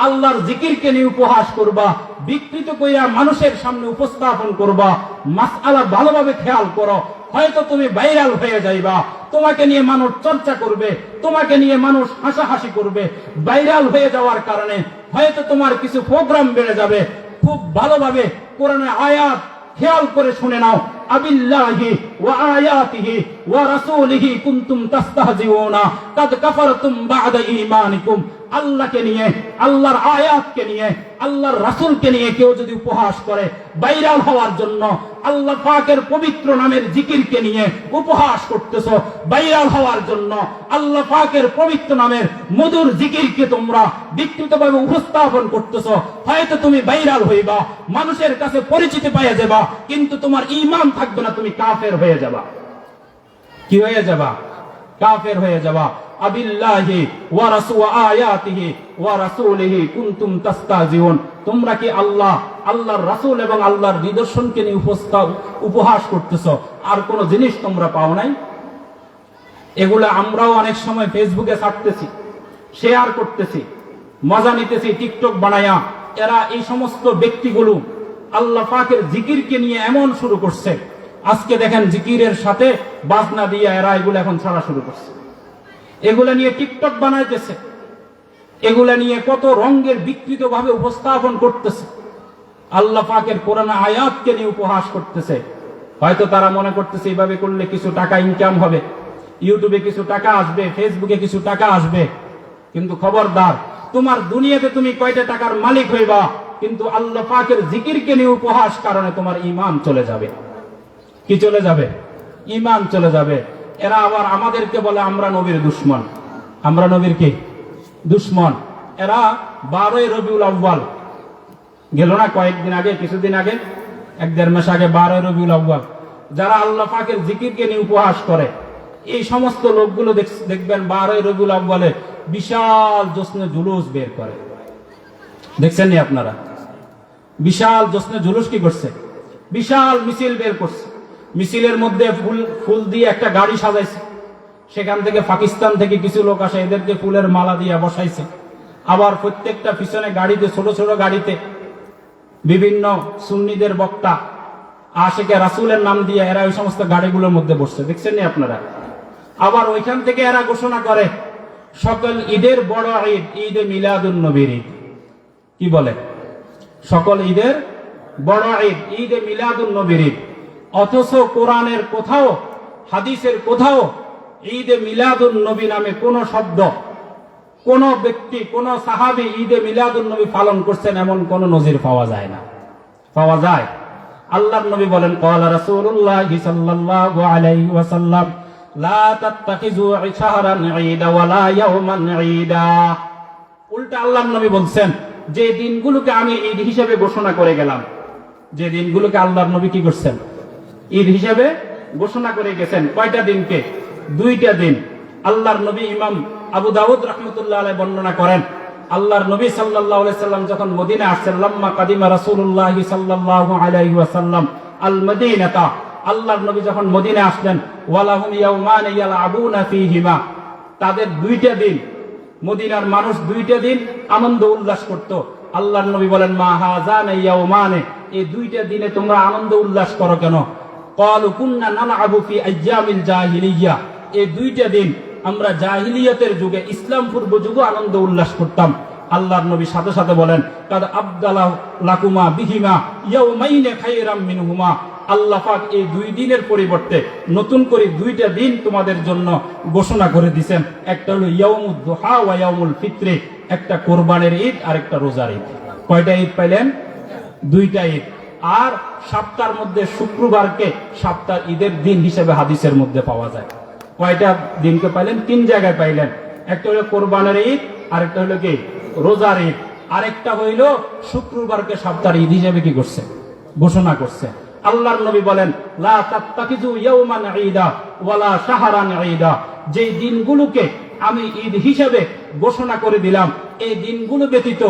আল্লাহর জিকিরকে নিয়ে উপহাস করবা, বিকৃত কইরা মানুষের সামনে উপস্থাপন করবা। মাসআলা ভালোভাবে খেয়াল করো, হয়তো তুমি ভাইরাল হয়ে যাইবা, তোমাকে নিয়ে মানুষ চর্চা করবে, তোমাকে নিয়ে মানুষ হাসাহাসি করবে। ভাইরাল হয়ে যাওয়ার কারণে হয়তো তোমার কিছু প্রোগ্রাম বেড়ে যাবে। খুব ভালোভাবে কোরআনের আয়াত খেয়াল করে শুনে নাও। আবিল্লাহি ওয়া আয়াতিহি ওয়া রাসূলিহি কুনতুম তাস্তাহজিউনা কাদ কাফারতুম বা'দা ঈমানিকুম। আল্লাহকে নিয়ে, আল্লাহর আয়াতকে নিয়ে, আল্লাহর রাসূলকে নিয়ে কেউ যদি উপহাস করে, ভাইরাল হওয়ার জন্য আল্লাহ পাকের পবিত্র নামের জিকিরকে নিয়ে উপহাস করতেছো, ভাইরাল হওয়ার জন্য আল্লাহ পাকের পবিত্র নামের মধুর জিকিরকে তোমরা বিকৃতভাবে উপস্থাপন করতেছো, হয়তো তুমি ভাইরাল হইবা, মানুষের কাছে পরিচিতি পাইয়া যাবা, কিন্তু তোমার ঈমান থাকবে না, তুমি কাফের হয়ে যাবা। কি হয়ে যাবা? কাফের হয়ে যাবা। আবিল্লাহি ওয়া আয়াতিহি ওয়া রাসূলিহি কুনতুম তাস্তাহজিউন। তোমরা কি আল্লাহ, আল্লাহর রাসূল এবং আল্লাহর নিদর্শনকে নিয়ে উপহাস করতেছো, আর কোন জিনিস তোমরা পাও নাই? এগুলা আমরাও অনেক সময় ফেসবুকে ছাড়তেছি, শেয়ার করতেছি, মজা নিতেছি, টিকটক বানায়া। এরা এই সমস্ত ব্যক্তিগুলো আল্লাহ পাকের জিকিরকে নিয়ে এমন শুরু করছে, আজকে দেখেন জিকিরের সাথে বাজনা দিয়ে এরা এগুলো এখন ছাড়া শুরু করছে। এগুলা নিয়ে টিকটক বানাইতেছে, এগুলা নিয়ে কত রঙের বিকৃত ভাবে উপস্থাপন করতেছে, আল্লাহ পাকের কোরআন আয়াতকে নিয়ে উপহাস করতেছে। হয়তো তারা মনে করতেছে এইভাবে করলে কিছু টাকা ইনকাম হবে, ইউটিউবে কিছু টাকা আসবে, ফেসবুকে কিছু টাকা আসবে। কিন্তু খবরদার, তোমার দুনিয়াতে তুমি কয়টা টাকার মালিক হইবা, কিন্তু আল্লাহ পাকের জিকিরকে নিয়ে উপহাস কারণে তোমার ঈমান চলে যাবে। কি চলে যাবে? ঈমান চলে যাবে। এরা আবার আমাদেরকে বলে আমরা নবীর দুশমন, আমরা নবীর কি দুশমন। এরা 12 রবিউল আউয়াল গেল না কয়েকদিন আগে, কিছুদিন আগে, 1-1.5 মাস আগে 12 রবিউল আউয়াল, যারা আল্লাহ পাকের জিকিরকে নিয়ে উপহাস করে, এই সমস্ত লোকগুলো দেখবেন 12 রবিউল আউয়ালে বিশাল জশ্নে জুলুস বের করে। দেখছেন নি আপনারা? বিশাল জশ্নে জুলুস কি করছে? বিশাল মিছিল বের করছে। মিছিলের মধ্যে ফুল দিয়ে একটা গাড়ি সাজাইছে, সেখান থেকে পাকিস্তান থেকে কিছু লোক আসে, এদেরকে ফুলের মালা দিয়ে বসাইছে। আবার প্রত্যেকটা পিছনে গাড়িতে, ছোট ছোট গাড়িতে বিভিন্ন সুন্নিদের বক্তা, আশিকে রাসূলের নাম দিয়ে এরা ওই সমস্ত গাড়িগুলোর মধ্যে বসছে। দেখছেন নি আপনারা? আবার ওইখান থেকে এরা ঘোষণা করে সকল ঈদের বড় ঈদ ঈদে মিলাদুন নবীর ঈদ। কি বলে? সকল ঈদের বড় ঈদ ঈদে মিলাদুন নবীর ঈদ। অথচ কোরআনের কোথাও, হাদিসের কোথাও ঈদে মিলাদুন নবী নামে কোন শব্দ, কোন ব্যক্তি, কোন সাহাবী ঈদে মিলাদুন নবী পালন করছেন এমন কোন নজির পাওয়া যায় না। পাওয়া যায়? আল্লাহর নবী বলেন, ক্বালা রাসূলুল্লাহ সাল্লাল্লাহু আলাইহি ওয়াসাল্লাম লা তাত্তাখিযু শাহরান ঈদা ওয়ালা ইয়াওমান ঈদা। উল্টা আল্লাহর নবী বলছেন, যে দিনগুলোকে আমি ঈদ হিসেবে ঘোষণা করে গেলাম, যে দিনগুলোকে আল্লাহর নবী কি করছেন? ঈদ হিসেবে ঘোষণা করে গেছেন। কয়টা দিনকে? 2টা দিন। আল্লাহর নবী ইমাম আবু দাউদ রাহমাতুল্লাহ আলাইহি বর্ণনা করেন, আল্লাহর নবী সাল্লাল্লাহু আলাইহি সাল্লাম যখন মদিনা আসছেন, লাম্মা কাদিমা রাসূলুল্লাহ সাল্লাল্লাহু আলাইহি ওয়াসাল্লাম আল মদিনাতা, আল্লাহর নবী যখন মদিনা আসলেন, ওয়ালাহুম ইয়াউমান ইয়ালআবুনা ফীহিমা, তাদের 2টা দিন, মদিনার মানুষ 2টা দিন আনন্দ উল্লাস করত। আল্লাহর নবী বলেন, মা হাযান ইয়াউমানে, এই 2টা দিনে তোমরা আনন্দ উল্লাস করো কেন? ক্বালু কুন্না নালআবু ফি আইয়ামিল জাহিলিয়া, এই 2টা দিন আমরা জাহিলিয়াতের যুগে, ইসলাম পূর্ব যুগে আনন্দ উল্লাস করতাম। আল্লাহর নবী সাথে সাথে বলেন, কাদ আবদালা লাকুমা বিহিমা ইয়াউমাইনে খায়রাম মিনহুমা, আল্লাহ পাক এই 2 দিনের পরিবর্তে নতুন করে 2টা দিন তোমাদের জন্য ঘোষণা করে দিবেন। একটা হলো ইয়াউমুদ দুহা ওয়া ইয়াউমুল ফিত্র, একটা কোরবানির ঈদ আর একটা রোজার ঈদ। কয়টা ঈদ পাইলেন? 2টা ঈদ। আর সপ্তাহের মধ্যে শুক্রবারকে সপ্তাহ ঈদের দিন হিসেবে হাদিসের মধ্যে পাওয়া যায়। কয়টা দিনকে পাইলেন? 3 জায়গায় পাইলেন। একটা হলো কোরবানের ঈদ, আরেকটা হলো কি রোজার ঈদ, আরেকটা হইল শুক্রবারকে সপ্তাহের ঈদ হিসেবে কি করছে? ঘোষণা করছে। আল্লাহর নবী বলেন, লা তাত্তাকিজু ইয়াওমান ঈদা ওয়ালা শাহরান ঈদা, যে দিনগুলোকে আমি ঈদ হিসেবে ঘোষণা করে দিলাম, এই দিনগুলো ব্যতীত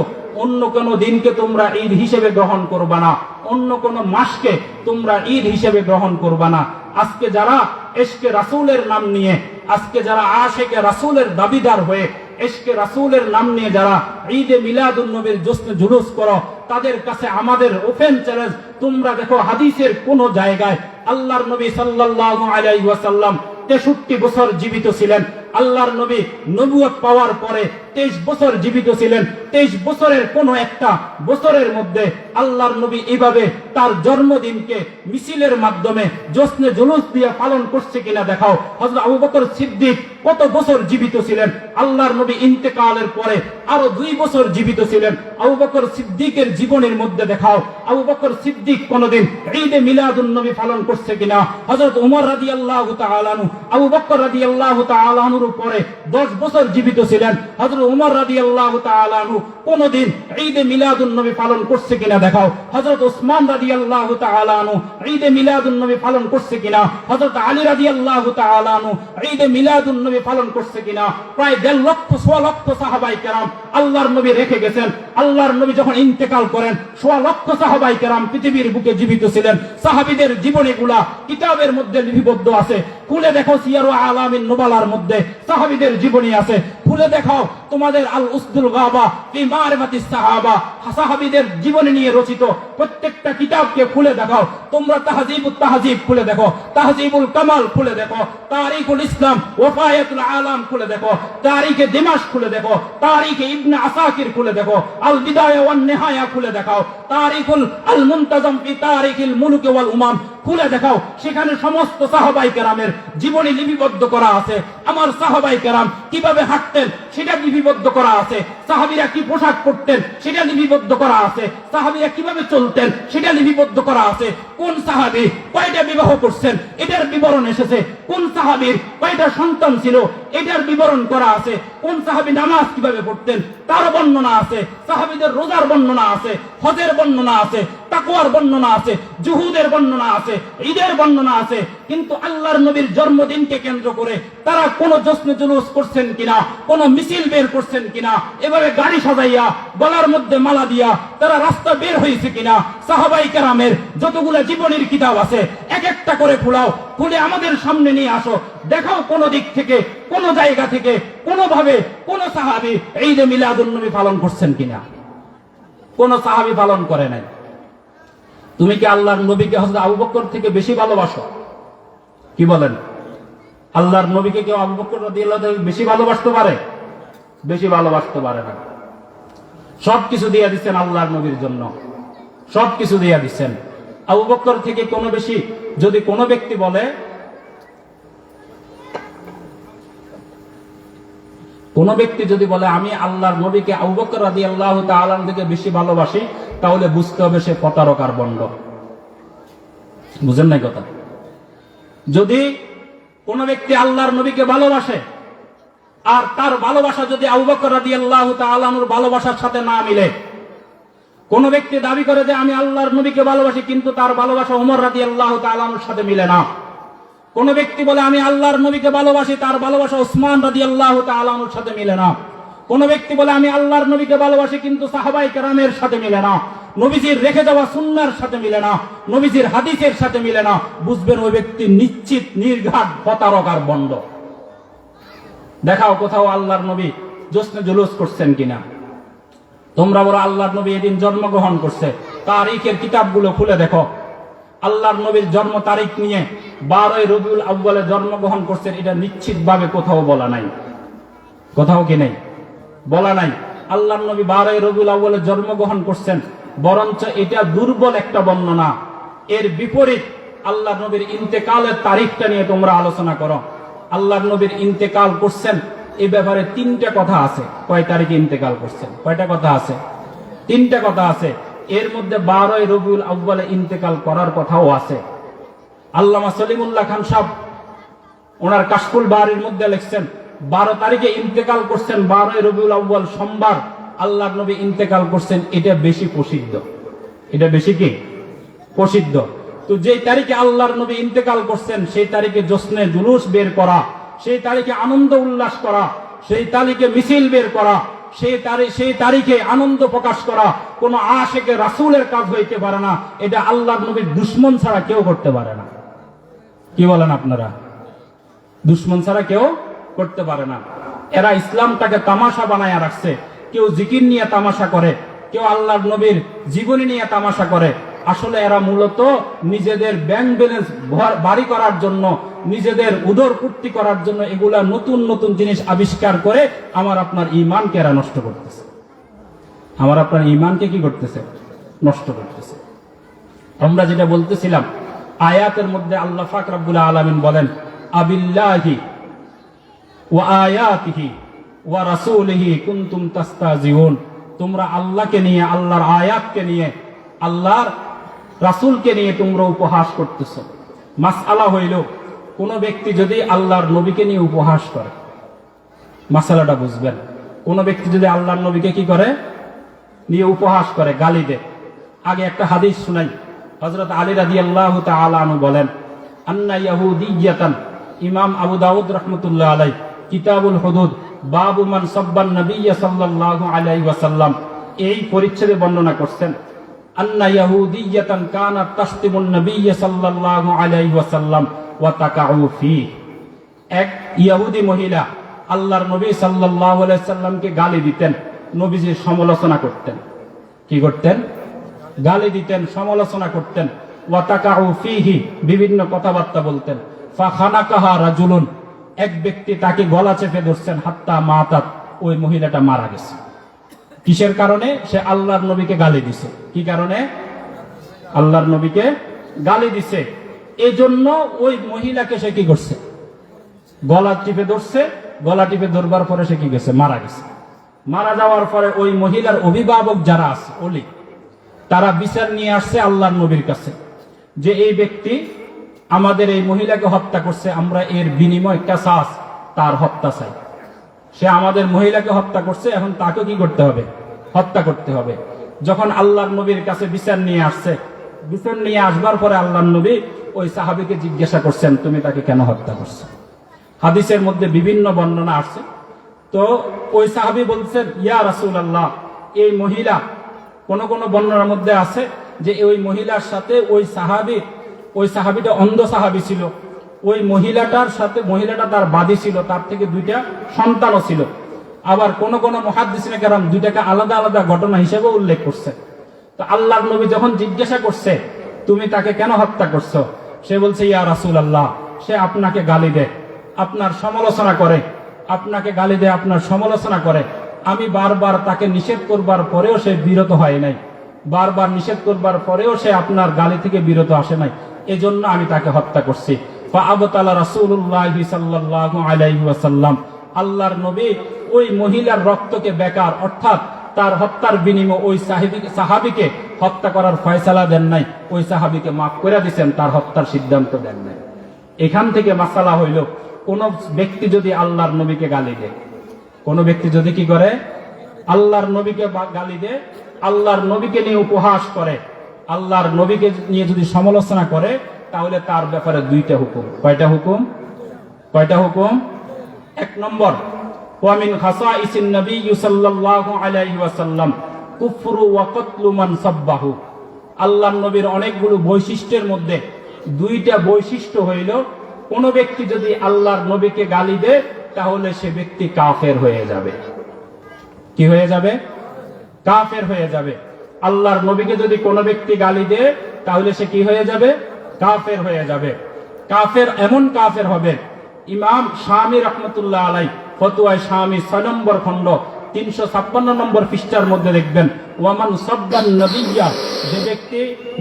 অন্য কোন দিনকে তোমরা ঈদ হিসেবে গ্রহণ করবা না, অন্য কোন মাসকে তোমরা ঈদ হিসেবে গ্রহণ করবা না। আজকে যারা ইশকে রাসূলের নাম নিয়ে, আজকে যারা আশিকে রাসূলের দাবিদার হয়ে ইশকে রাসূলের নাম নিয়ে যারা ঈদে মিলাদুন নবীর জশ্নে জুলুস করো, তাদের কাছে আমাদের ওপেন চ্যালেঞ্জ, তোমরা দেখো হাদিসের কোন জায়গায় আল্লাহর নবী সাল্লাল্লাহু আলাইহি ওয়াসাল্লাম 63 বছর জীবিত ছিলেন। আল্লাহর নবী নবুয়ত পাওয়ার পরে 23 বছর জীবিত ছিলেন। 23 বছরের কোন একটা বছরের মধ্যে আল্লাহর নবী এইভাবে তার জন্মদিনকে মিছিলের মাধ্যমে জশ্নে জুলুস দিয়ে পালন করছে কিনা দেখাও। হযরত আবু বকর সিদ্দিক কত বছর জীবিত ছিলেন? আল্লাহর নবী ইন্তেকালের পরে আরো 2 বছর জীবিত ছিলেন। আবু বকর সিদ্দিকের জীবনের মধ্যে দেখাও আবু বকর সিদ্দিক কোনদিন ঈদে মিলাদুন নবী পালন করছে কিনা। হযরত ওমর রাদিয়াল্লাহু তাআলা আনহু আবু বকর রাদিয়াল্লাহু তাআলা আনহুর পরে 10 বছর জীবিত ছিলেন। হযরত ওমর রাদিয়াল্লাহু তাআলা আনহু কোনদিন ঈদে মিলাদুন নবী পালন করছে কিনা দেখাও। হযরত ওসমান রাদিয়াল্লাহু তাআলা আনহু ঈদে মিলাদুন নবী পালন করছে কিনা। হযরত আলী রাদিয়াল্লাহু তাআলা আনহু ঈদে মিলাদুন নবী পালন করছে কিনা। প্রায় 1.5 লক্ষ 1.5 লক্ষ সাহাবায়ে কেরাম আল্লাহর নবী রেখে গেছেন। আল্লাহর নবী যখন ইন্তেকাল করেন 1.5 লক্ষ সাহাবায়ে কেরাম পৃথিবীর বুকে জীবিত ছিলেন। সাহাবীদের জীবনীগুলা কিতাবের মধ্যে লিপিবদ্ধ আছে। খুলে দেখো সিয়ারু আলামিন নুবালার মধ্যে সাহাবীদের জীবনী আছে। খুলে দেখাও তোমাদের আল উসদুল গাবা ফি মারিফাতিস সাহাবা, সাহাবীদের জীবনী নিয়ে রচিত প্রত্যেকটা কিতাবকে খুলে দেখাও। তোমরা তাহজিবুত তাহজিব খুলে দেখো, তাহজিবুল কামাল খুলে দেখো, তারিখুল ইসলাম ওয়াফায়াতুল আলাম খুলে দেখো, তারিখে দিমাশক খুলে দেখো, তারিখে ইবনে আসাকির খুলে দেখো, আল বিদায়া ওয়ান নিহায়া খুলে দেখাও, তারিখুল আল মুনতাজাম ফি তারিখিল মুলুক ওয়াল উমাম খুলে দেখাও। সেখানে সমস্ত সাহাবায়ে কেরামের জীবনী লিপিবদ্ধ করা আছে। আমার সাহাবায়ে কেরাম কিভাবে হাঁটতেন সেটা লিপিবদ্ধ করা আছে। সাহাবীরা কি পোশাক পরতেন সেটা লিপিবদ্ধ করা আছে। সাহাবীরা কিভাবে চলতেন সেটা লিপিবদ্ধ করা আছে। কোন সাহাবী কয়টা বিবাহ করছেন এটার বিবরণ এসেছে। কোন সাহাবীর কয়টা সন্তান ছিল এটার বিবরণ করা আছে। কোন সাহাবী নামাজ কিভাবে পড়তেন তার বর্ণনা আছে। সাহাবীদের রোজার বর্ণনা আছে, হজের বর্ণনা আছে, তাকওয়ার বর্ণনা আছে, জুহুদের বর্ণনা আছে, ঈদের বর্ণনা আছে। কিন্তু আল্লাহর নবীর জন্মদিনকে কেন্দ্র করে তারা কোন জশ্নে জুলুস করছেন কিনা, কোন মিছিল বের করছেন কিনা, এভাবে গাড়ি সাজাইয়া গলার মধ্যে মালা দিয়া তারা রাস্তা বের হয়েছে কিনা, সাহাবায়ে কেরামের যতগুলো জীবনীর কিতাব আছে এক একটা করে খোলাও, খুলে আমাদের সামনে নিয়ে আসো। দেখাও কোন দিক থেকে, কোন জায়গা থেকে, কোনভাবে কোন সাহাবী ঈদে মিলাদুন নবী পালন করছেন কিনা। কোন সাহাবী পালন করে নাই। তুমি কি আল্লাহর নবীকে হযরত আবু বকর থেকে বেশি ভালোবাসো? কি বলেন? আল্লাহর নবীকে কেউ আবু বকর রাদিয়াল্লাহু তাআলা বেশি ভালোবাসতে পারে? বেশি ভালোবাসতে পারে না। সবকিছু দিয়ে দিচ্ছেন আল্লাহর নবীর জন্য, সবকিছু দিয়ে দিচ্ছেন। আবু বকর থেকে কোনো বেশি যদি কোনো ব্যক্তি বলে, কোন ব্যক্তি যদি বলে আমি আল্লাহর নবীকে আবু বকর রাদিয়াল্লাহু তাআলা থেকে বেশি ভালোবাসি, তাহলে বুঝতে হবে সে প্রতারক আর ভণ্ড। বুঝেন নাই কথা? যদি কোন ব্যক্তি আল্লাহর নবীকে ভালোবাসে আর তার ভালোবাসা যদি আবু বকর রাদিয়াল্লাহু তাআলার ভালোবাসার সাথে না মিলে, কোন ব্যক্তি দাবি করে যে আমি আল্লাহর নবীকে ভালোবাসি কিন্তু তার ভালোবাসা ওমর রাদিয়াল্লাহু তাআলার সাথে মিলে না, কোন ব্যক্তি বলে আমি আল্লাহর নবীকে ভালোবাসি তার ভালোবাসা ওসমান রাদিয়াল্লাহু তাআলার সাথে মিলে না, কোন ব্যক্তি বলে আমি আল্লাহর নবীকে ভালোবাসি কিন্তু সাহাবায়ে কেরামের সাথে মিলে না, নবীজির রেখে যাওয়া সুন্নাহর সাথে মিলে না, নবীজির হাদিসের সাথে মিলে না, বুঝবেন ওই ব্যক্তি নিশ্চিত নির্ঘাত প্রতারক আর ভণ্ড। দেখাও কোথাও আল্লাহর নবী জশ্নে জুলুস করছেন কিনা। তোমরা বলো আল্লাহর নবী এদিন জন্মগ্রহণ করছে, তারিখের কিতাবগুলো খুলে দেখো। আল্লাহর নবীর জন্ম তারিখ নিয়ে 12 রবিউল আউয়ালে জন্মগ্রহণ করছেন, এটা নিশ্চিতভাবে কোথাও বলা নাই। কোথাও কি নেই? বলা নাই। আল্লাহর নবী 12 রবিউল আউয়ালে জন্মগ্রহণ করছেন, বরঞ্চ এটা দুর্বল একটা বর্ণনা। এর বিপরীত আল্লাহর নবীর ইন্তেকালের তারিখটা নিয়ে তোমরা আলোচনা করো। আল্লাহর নবীর ইন্তেকাল করছেন এই ব্যাপারে 3টা কথা আছে। কয় তারিখে ইন্তেকাল করছেন? কয়টা কথা আছে? 3টা কথা আছে। এর মধ্যে 12 রবিউল আউয়ালে ইন্তেকাল করার কথাও আছে। আল্লামা সলিমুল্লাহ খান সাহেব ওনার কাশফুল বারির মধ্যে লিখছেন 12 তারিখে ইন্তেকাল করছেন, 12 রবিউল আউয়াল সোমবার আল্লাহর নবী ইন্তেকাল করছেন। এটা বেশি প্রসিদ্ধ, এটা বেশি কি প্রসিদ্ধ। তো যেই তারিখে আল্লাহর নবী ইন্তেকাল করছেন সেই তারিখে জশ্নে জুলুস বের করা, সেই তারিখে আনন্দ উল্লাস করা, সেই তারিখে মিছিল বের করা, সেই তারিখে আনন্দ প্রকাশ করা কোন আশিকে রাসূলের কাজ হইতে পারে না। এটা আল্লাহর নবীর দুশমন ছাড়া কেউ করতে পারে না। কি বলেন আপনারা? দুশমন ছাড়া কেউ করতে পারে না। এরা ইসলামটাকে তামাশা বানায়া রাখছে। কেউ জিকির নিয়ে তামাশা করে, কেউ আল্লাহর নবীর জীবনী নিয়ে তামাশা করে। আসলে এরা মূলত নিজেদের ব্যাংক ব্যালেন্স বাড়ি করার জন্য, নিজেদের উদর পূর্তি করার জন্য এগুলা নতুন নতুন জিনিস আবিষ্কার করে আমার আপনার ঈমানকে এরা নষ্ট করতেছে। আমার আপনার ঈমানকে কি করতেছে? নষ্ট করতেছে। আমরা যেটা বলতেছিলাম, আয়াতের মধ্যে আল্লাহ পাক রব্বুল আলামিন বলেন আবিল্লাহি ওয়া আয়াতিহি ওয়া রাসূলিহি কুনতুম তাস্তাজিউন। তোমরা আল্লাহকে নিয়ে, আল্লাহর আয়াতকে নিয়ে, আল্লাহর রাসূলকে নিয়ে তোমরা উপহাস করতেছ। মাসআলা হইল, কোন ব্যক্তি যদি আল্লাহর নবীকে নিয়ে উপহাস করে, মাসালাটা বুঝবেন, কোন ব্যক্তি যদি আল্লাহর নবীকে কি করে? নিয়ে উপহাস করে, গালি দেয়। আগে একটা হাদিস শুনাই। হযরত আলী রাদিয়াল্লাহু তাআলা আনহু বলেন, আন্না ইয়াহুদিয়াতান, ইমাম আবু দাউদ রাহমাতুল্লাহ আলাইহি কিতাবুল হুদুদ বাবু মান সাব্বান নবিয়্য সাল্লাল্লাহু আলাইহি ওয়াসাল্লাম এই পরিচ্ছেদে বর্ণনা করছেন, আন্না ইয়াহুদিয়াতান কানাত তাশতিমুন নবিয়্য সাল্লাল্লাহু আলাইহি ওয়াসাল্লাম ওয়া তাকাউ ফি। এক ইহুদি মহিলা আল্লাহর নবী সাল্লাল্লাহু আলাইহি ওয়াসাল্লামকে গালি দিতেন, নবীজির সমালোচনা করতেন। কি করতেন? গালি দিতেন, সমালোচনা করতেন। ওয়া তাকাউ ফিহি, বিভিন্ন কথাবার্তা বলতেন। ফাখানাকাহা রাজুলুন, এক ব্যক্তি তাকে গলা চেপে ধরছেন, হাত্তা মাতাত, ওই মহিলাটা মারা গেছে। কিসের কারণে? সে আল্লাহর নবীকে গালি দিছে। কি কারণে? আল্লাহর নবীকে গালি দিছে। এজন্য ওই মহিলাকে সে কি করছে? গলা টিপে ধরছে। গলা টিপে ধরবার পরে সে কি গেছে? মারা গেছে। মারা যাওয়ার পরে ওই মহিলার অভিভাবক যারা আছে, ওলি, তারা বিচার নিয়ে আসছে আল্লাহর নবীর কাছে যে এই ব্যক্তি আমাদের এই মহিলাকে হত্যা করছে, আমরা এর বিনিময় কিসাস, তার হত্যা চাই। সে আমাদের মহিলাকে হত্যা করছে, এখন তাকে কি করতে হবে? হত্যা করতে হবে। যখন আল্লাহর নবীর কাছে বিচার নিয়ে আসছে, বিচার নিয়ে আসবার পরে আল্লাহর নবী ওই সাহাবীকে জিজ্ঞাসা করছেন, তুমি তাকে কেন হত্যা করছো? হাদিসের মধ্যে বিভিন্ন বর্ণনা আসছে। তো ওই সাহাবী বলছেন, ইয়া রাসূলুল্লাহ, এই মহিলা, কোন কোন বর্ণনার মধ্যে আছে যে ওই মহিলার সাথে ওই সাহাবীটা অন্ধ সাহাবী ছিল। ওই মহিলাটার সাথে, মহিলাটা তার বাদী ছিল, তার থেকে 2টা সন্তানও ছিল। আবার কোন কোন মুহাদ্দিসিনে কেরাম 2টাকে আলাদা আলাদা ঘটনা হিসেবে উল্লেখ করছে। তো আল্লাহর নবী যখন জিজ্ঞাসা করছে তুমি তাকে কেন হত্যা করছো, সে বলছে, ইয়া রাসূলুল্লাহ, সে আপনাকে গালি দেয়, আপনার সমালোচনা করে, আপনাকে গালি দেয়, আপনার সমালোচনা করে। আমি বারবার তাকে নিষেধ করবার পরেও সে বিরত হয় নাই, বারবার নিষেধ করবার পরেও সে আপনার গালি থেকে বিরত আসে নাই, এজন্য আমি তাকে হত্যা করছি। ফাআবতালা রাসূলুল্লাহি সাল্লাল্লাহু আলাইহি ওয়াসাল্লাম, আল্লাহর নবী ওই মহিলার রক্তকে বেকার, অর্থাৎ তার হত্যার বিনিময়ে ওই সাহাবীকে হত্যা করার ফয়সালা দেন নাই, ওই সাহাবীকে মাফ করে দিয়েছেন, তার হত্যার সিদ্ধান্ত দেন নাই। এখান থেকে মাসালা হইল, কোন ব্যক্তি যদি আল্লাহর নবীকে গালি দেয়, কোন ব্যক্তি যদি কি করে? আল্লাহর নবীকে গালি দেয়, আল্লাহর নবীকে নিয়ে উপহাস করে, আল্লাহর নবীকে নিয়ে যদি সমালোচনা করে, তাহলে তার ব্যাপারে 2টা হুকুম। কয়টা হুকুম? কয়টা হুকুম? 1 নম্বর, ওয়া মিন খাসাইসিন নবী সাল্লাল্লাহু আলাইহি ওয়াসাল্লাম কুফরু ওয়া কতলু মান সাব্বাহু। আল্লাহর নবীর অনেকগুলো বৈশিষ্ট্যের মধ্যে 2টা বৈশিষ্ট্য হইল, কোন ব্যক্তি যদি আল্লাহর নবীকে গালি দেয় তাহলে সে ব্যক্তি কাফের হয়ে যাবে। কি হয়ে যাবে? কাফের হয়ে যাবে। আল্লাহর নবীকে যদি কোনো ব্যক্তি গালি দেয় তাহলে সে কি হয়ে যাবে? কাফের হয়ে যাবে। কাফের এমন কাফের হবে, ইমাম শামী রাহমাতুল্লাহ আলাইহি ফতোয়া শামী 6 নম্বর খণ্ড 356 নম্বর পৃষ্ঠার মধ্যে দেখবেন, ওয়ামান সাব্বান নবিয়্যা, যে ব্যক্তি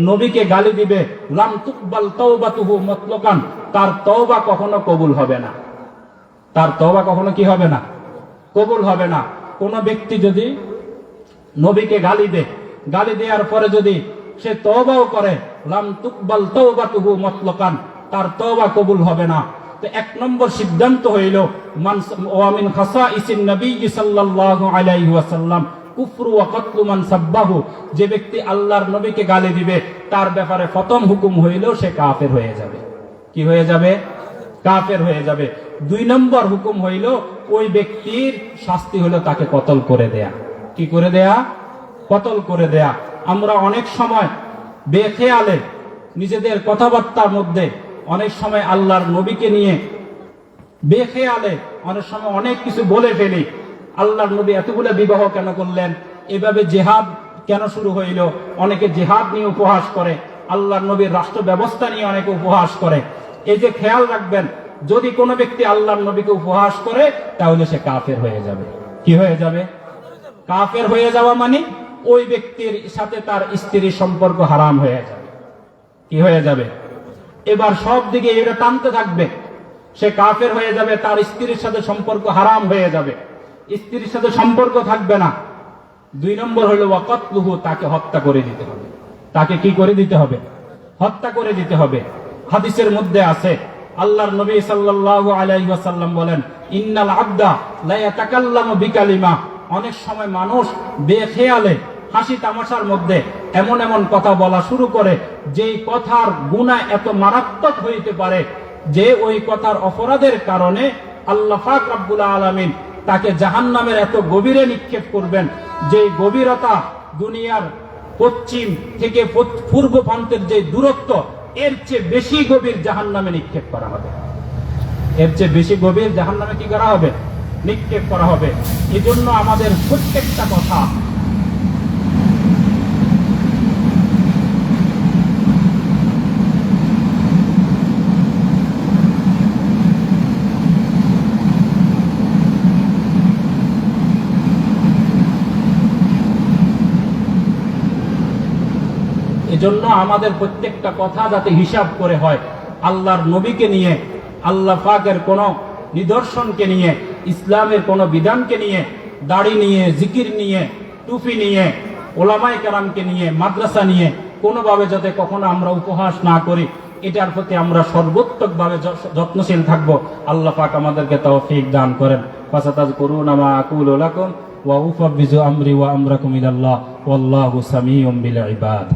নবীকে গালি দিবে, লাম তুকবাল তাওবাতুহু মুতলাকান, তার তওবা কখনো কবুল হবে না। তার তওবা কখনো কি হবে না? কবুল হবে না। কোন ব্যক্তি যদি নবীকে গালি দেয়, গালি দেওয়ার পরে যদি সে তওবাও করে, লাম তুকবাল তাওবাতুহু মুতলাকান, তার তওবা কবুল হবে না। তো এক নম্বর সিদ্ধান্ত হইল ওয়া মিন খাসাইসিন নবী সাল্লাল্লাহু আলাইহি ওয়াসাল্লাম কুফরু ওয়া কতলু মান সাব্বাহু, যে ব্যক্তি আল্লাহর নবীকে গালি দিবে তার ব্যাপারে প্রথম হুকুম হইল সে কাফের হয়ে যাবে। কি হয়ে যাবে? কাফের হয়ে যাবে। 2 নম্বর হুকুম হইল ওই ব্যক্তির শাস্তি হলো তাকে কতল করে দেয়া। কি করে দেয়া? কতল করে দেয়া। আমরা অনেক সময় বেখেয়ালে নিজেদের কথাবার্তার মধ্যে অনেক সময় আল্লাহর নবীকে নিয়ে বেখেয়ালে অনেক সময় অনেক কিছু বলে ফেলি। আল্লাহর নবী এতগুলো বিবাহ কেন করলেন? এভাবে জিহাদ কেন শুরু হইল? অনেকে জিহাদ নিয়ে উপহাস করে, আল্লাহর নবীর রাষ্ট্র ব্যবস্থা নিয়ে অনেকে উপহাস করে। এই যে খেয়াল রাখবেন, যদি কোনো ব্যক্তি আল্লাহর নবীকে উপহাস করে তাহলে সে কাফের হয়ে যাবে। কি হয়ে যাবে? কাফের হয়ে যাওয়া মানে ওই ব্যক্তির সাথে তার স্ত্রীর সম্পর্ক হারাম হয়ে যাবে। কি হয়ে যাবে? এবার সব দিকে এটা টানতে থাকবে, সে কাফের হয়ে যাবে, তার স্ত্রীর সাথে সম্পর্ক হারাম হয়ে যাবে, স্ত্রীর সাথে সম্পর্ক থাকবে না। 2 নম্বর হলো ওয়া কতলুহু, তাকে হত্যা করে দিতে হবে। তাকে কি করে দিতে হবে? হত্যা করে দিতে হবে। হাদিসের মধ্যে আছে, আল্লাহর নবী সাল্লাল্লাহু আলাইহি ওয়াসাল্লাম বলেন, ইন্নাল আবদা লা ইয়াতাকাল্লামু বিকালিমা, অনেক সময় মানুষ বেখেয়ালে হাসি তামাশার মধ্যে এমন এমন কথা বলা শুরু করে যেই কথার গুনাহ এত মারাত্মক হইতে পারে যে ওই কথার অপরাধের কারণে আল্লাহ পাক রব্বুল আলামিন তাকে জাহান্নামের এত গভীরে নিক্ষেপ করবেন, যে গভীরতা দুনিয়ার পশ্চিম থেকে পূর্ব প্রান্তের যে দূরত্ব, এর চেয়ে বেশি গভীর জাহান্নামে নিক্ষেপ করা হবে। এর চেয়ে বেশি গভীর জাহান্নামে কি করা হবে? নিক্ষেপ করা হবে। এজন্য আমাদের প্রত্যেকটা কথা এজন্য আমাদের প্রত্যেকটা কথা যাতে হিসাব করে হয়, আল্লাহর নবীকে নিয়ে, আল্লাহ পাকের কোন নিদর্শনকে নিয়ে, ইসলামের কোন বিধানকে নিয়ে, দাড়ি নিয়ে, জিকির নিয়ে, টুপি নিয়ে, ওলামায়ে কেরামকে নিয়ে, মাদ্রাসা নিয়ে কোনোভাবে যাতে কখনো আমরা উপহাস না করি, এটার প্রতি আমরা সর্বোত্তকভাবে যত্নশীল থাকব। আল্লাহ পাক আমাদেরকে তৌফিক দান করেন। ফাসাতাযকুরুনা মা আকুলু লাকুম ওয়া উফাব্বিজু আমরি ওয়া আমরাকুম ইলাল্লাহ ওয়াল্লাহু সামিউম বিল ইবাদ।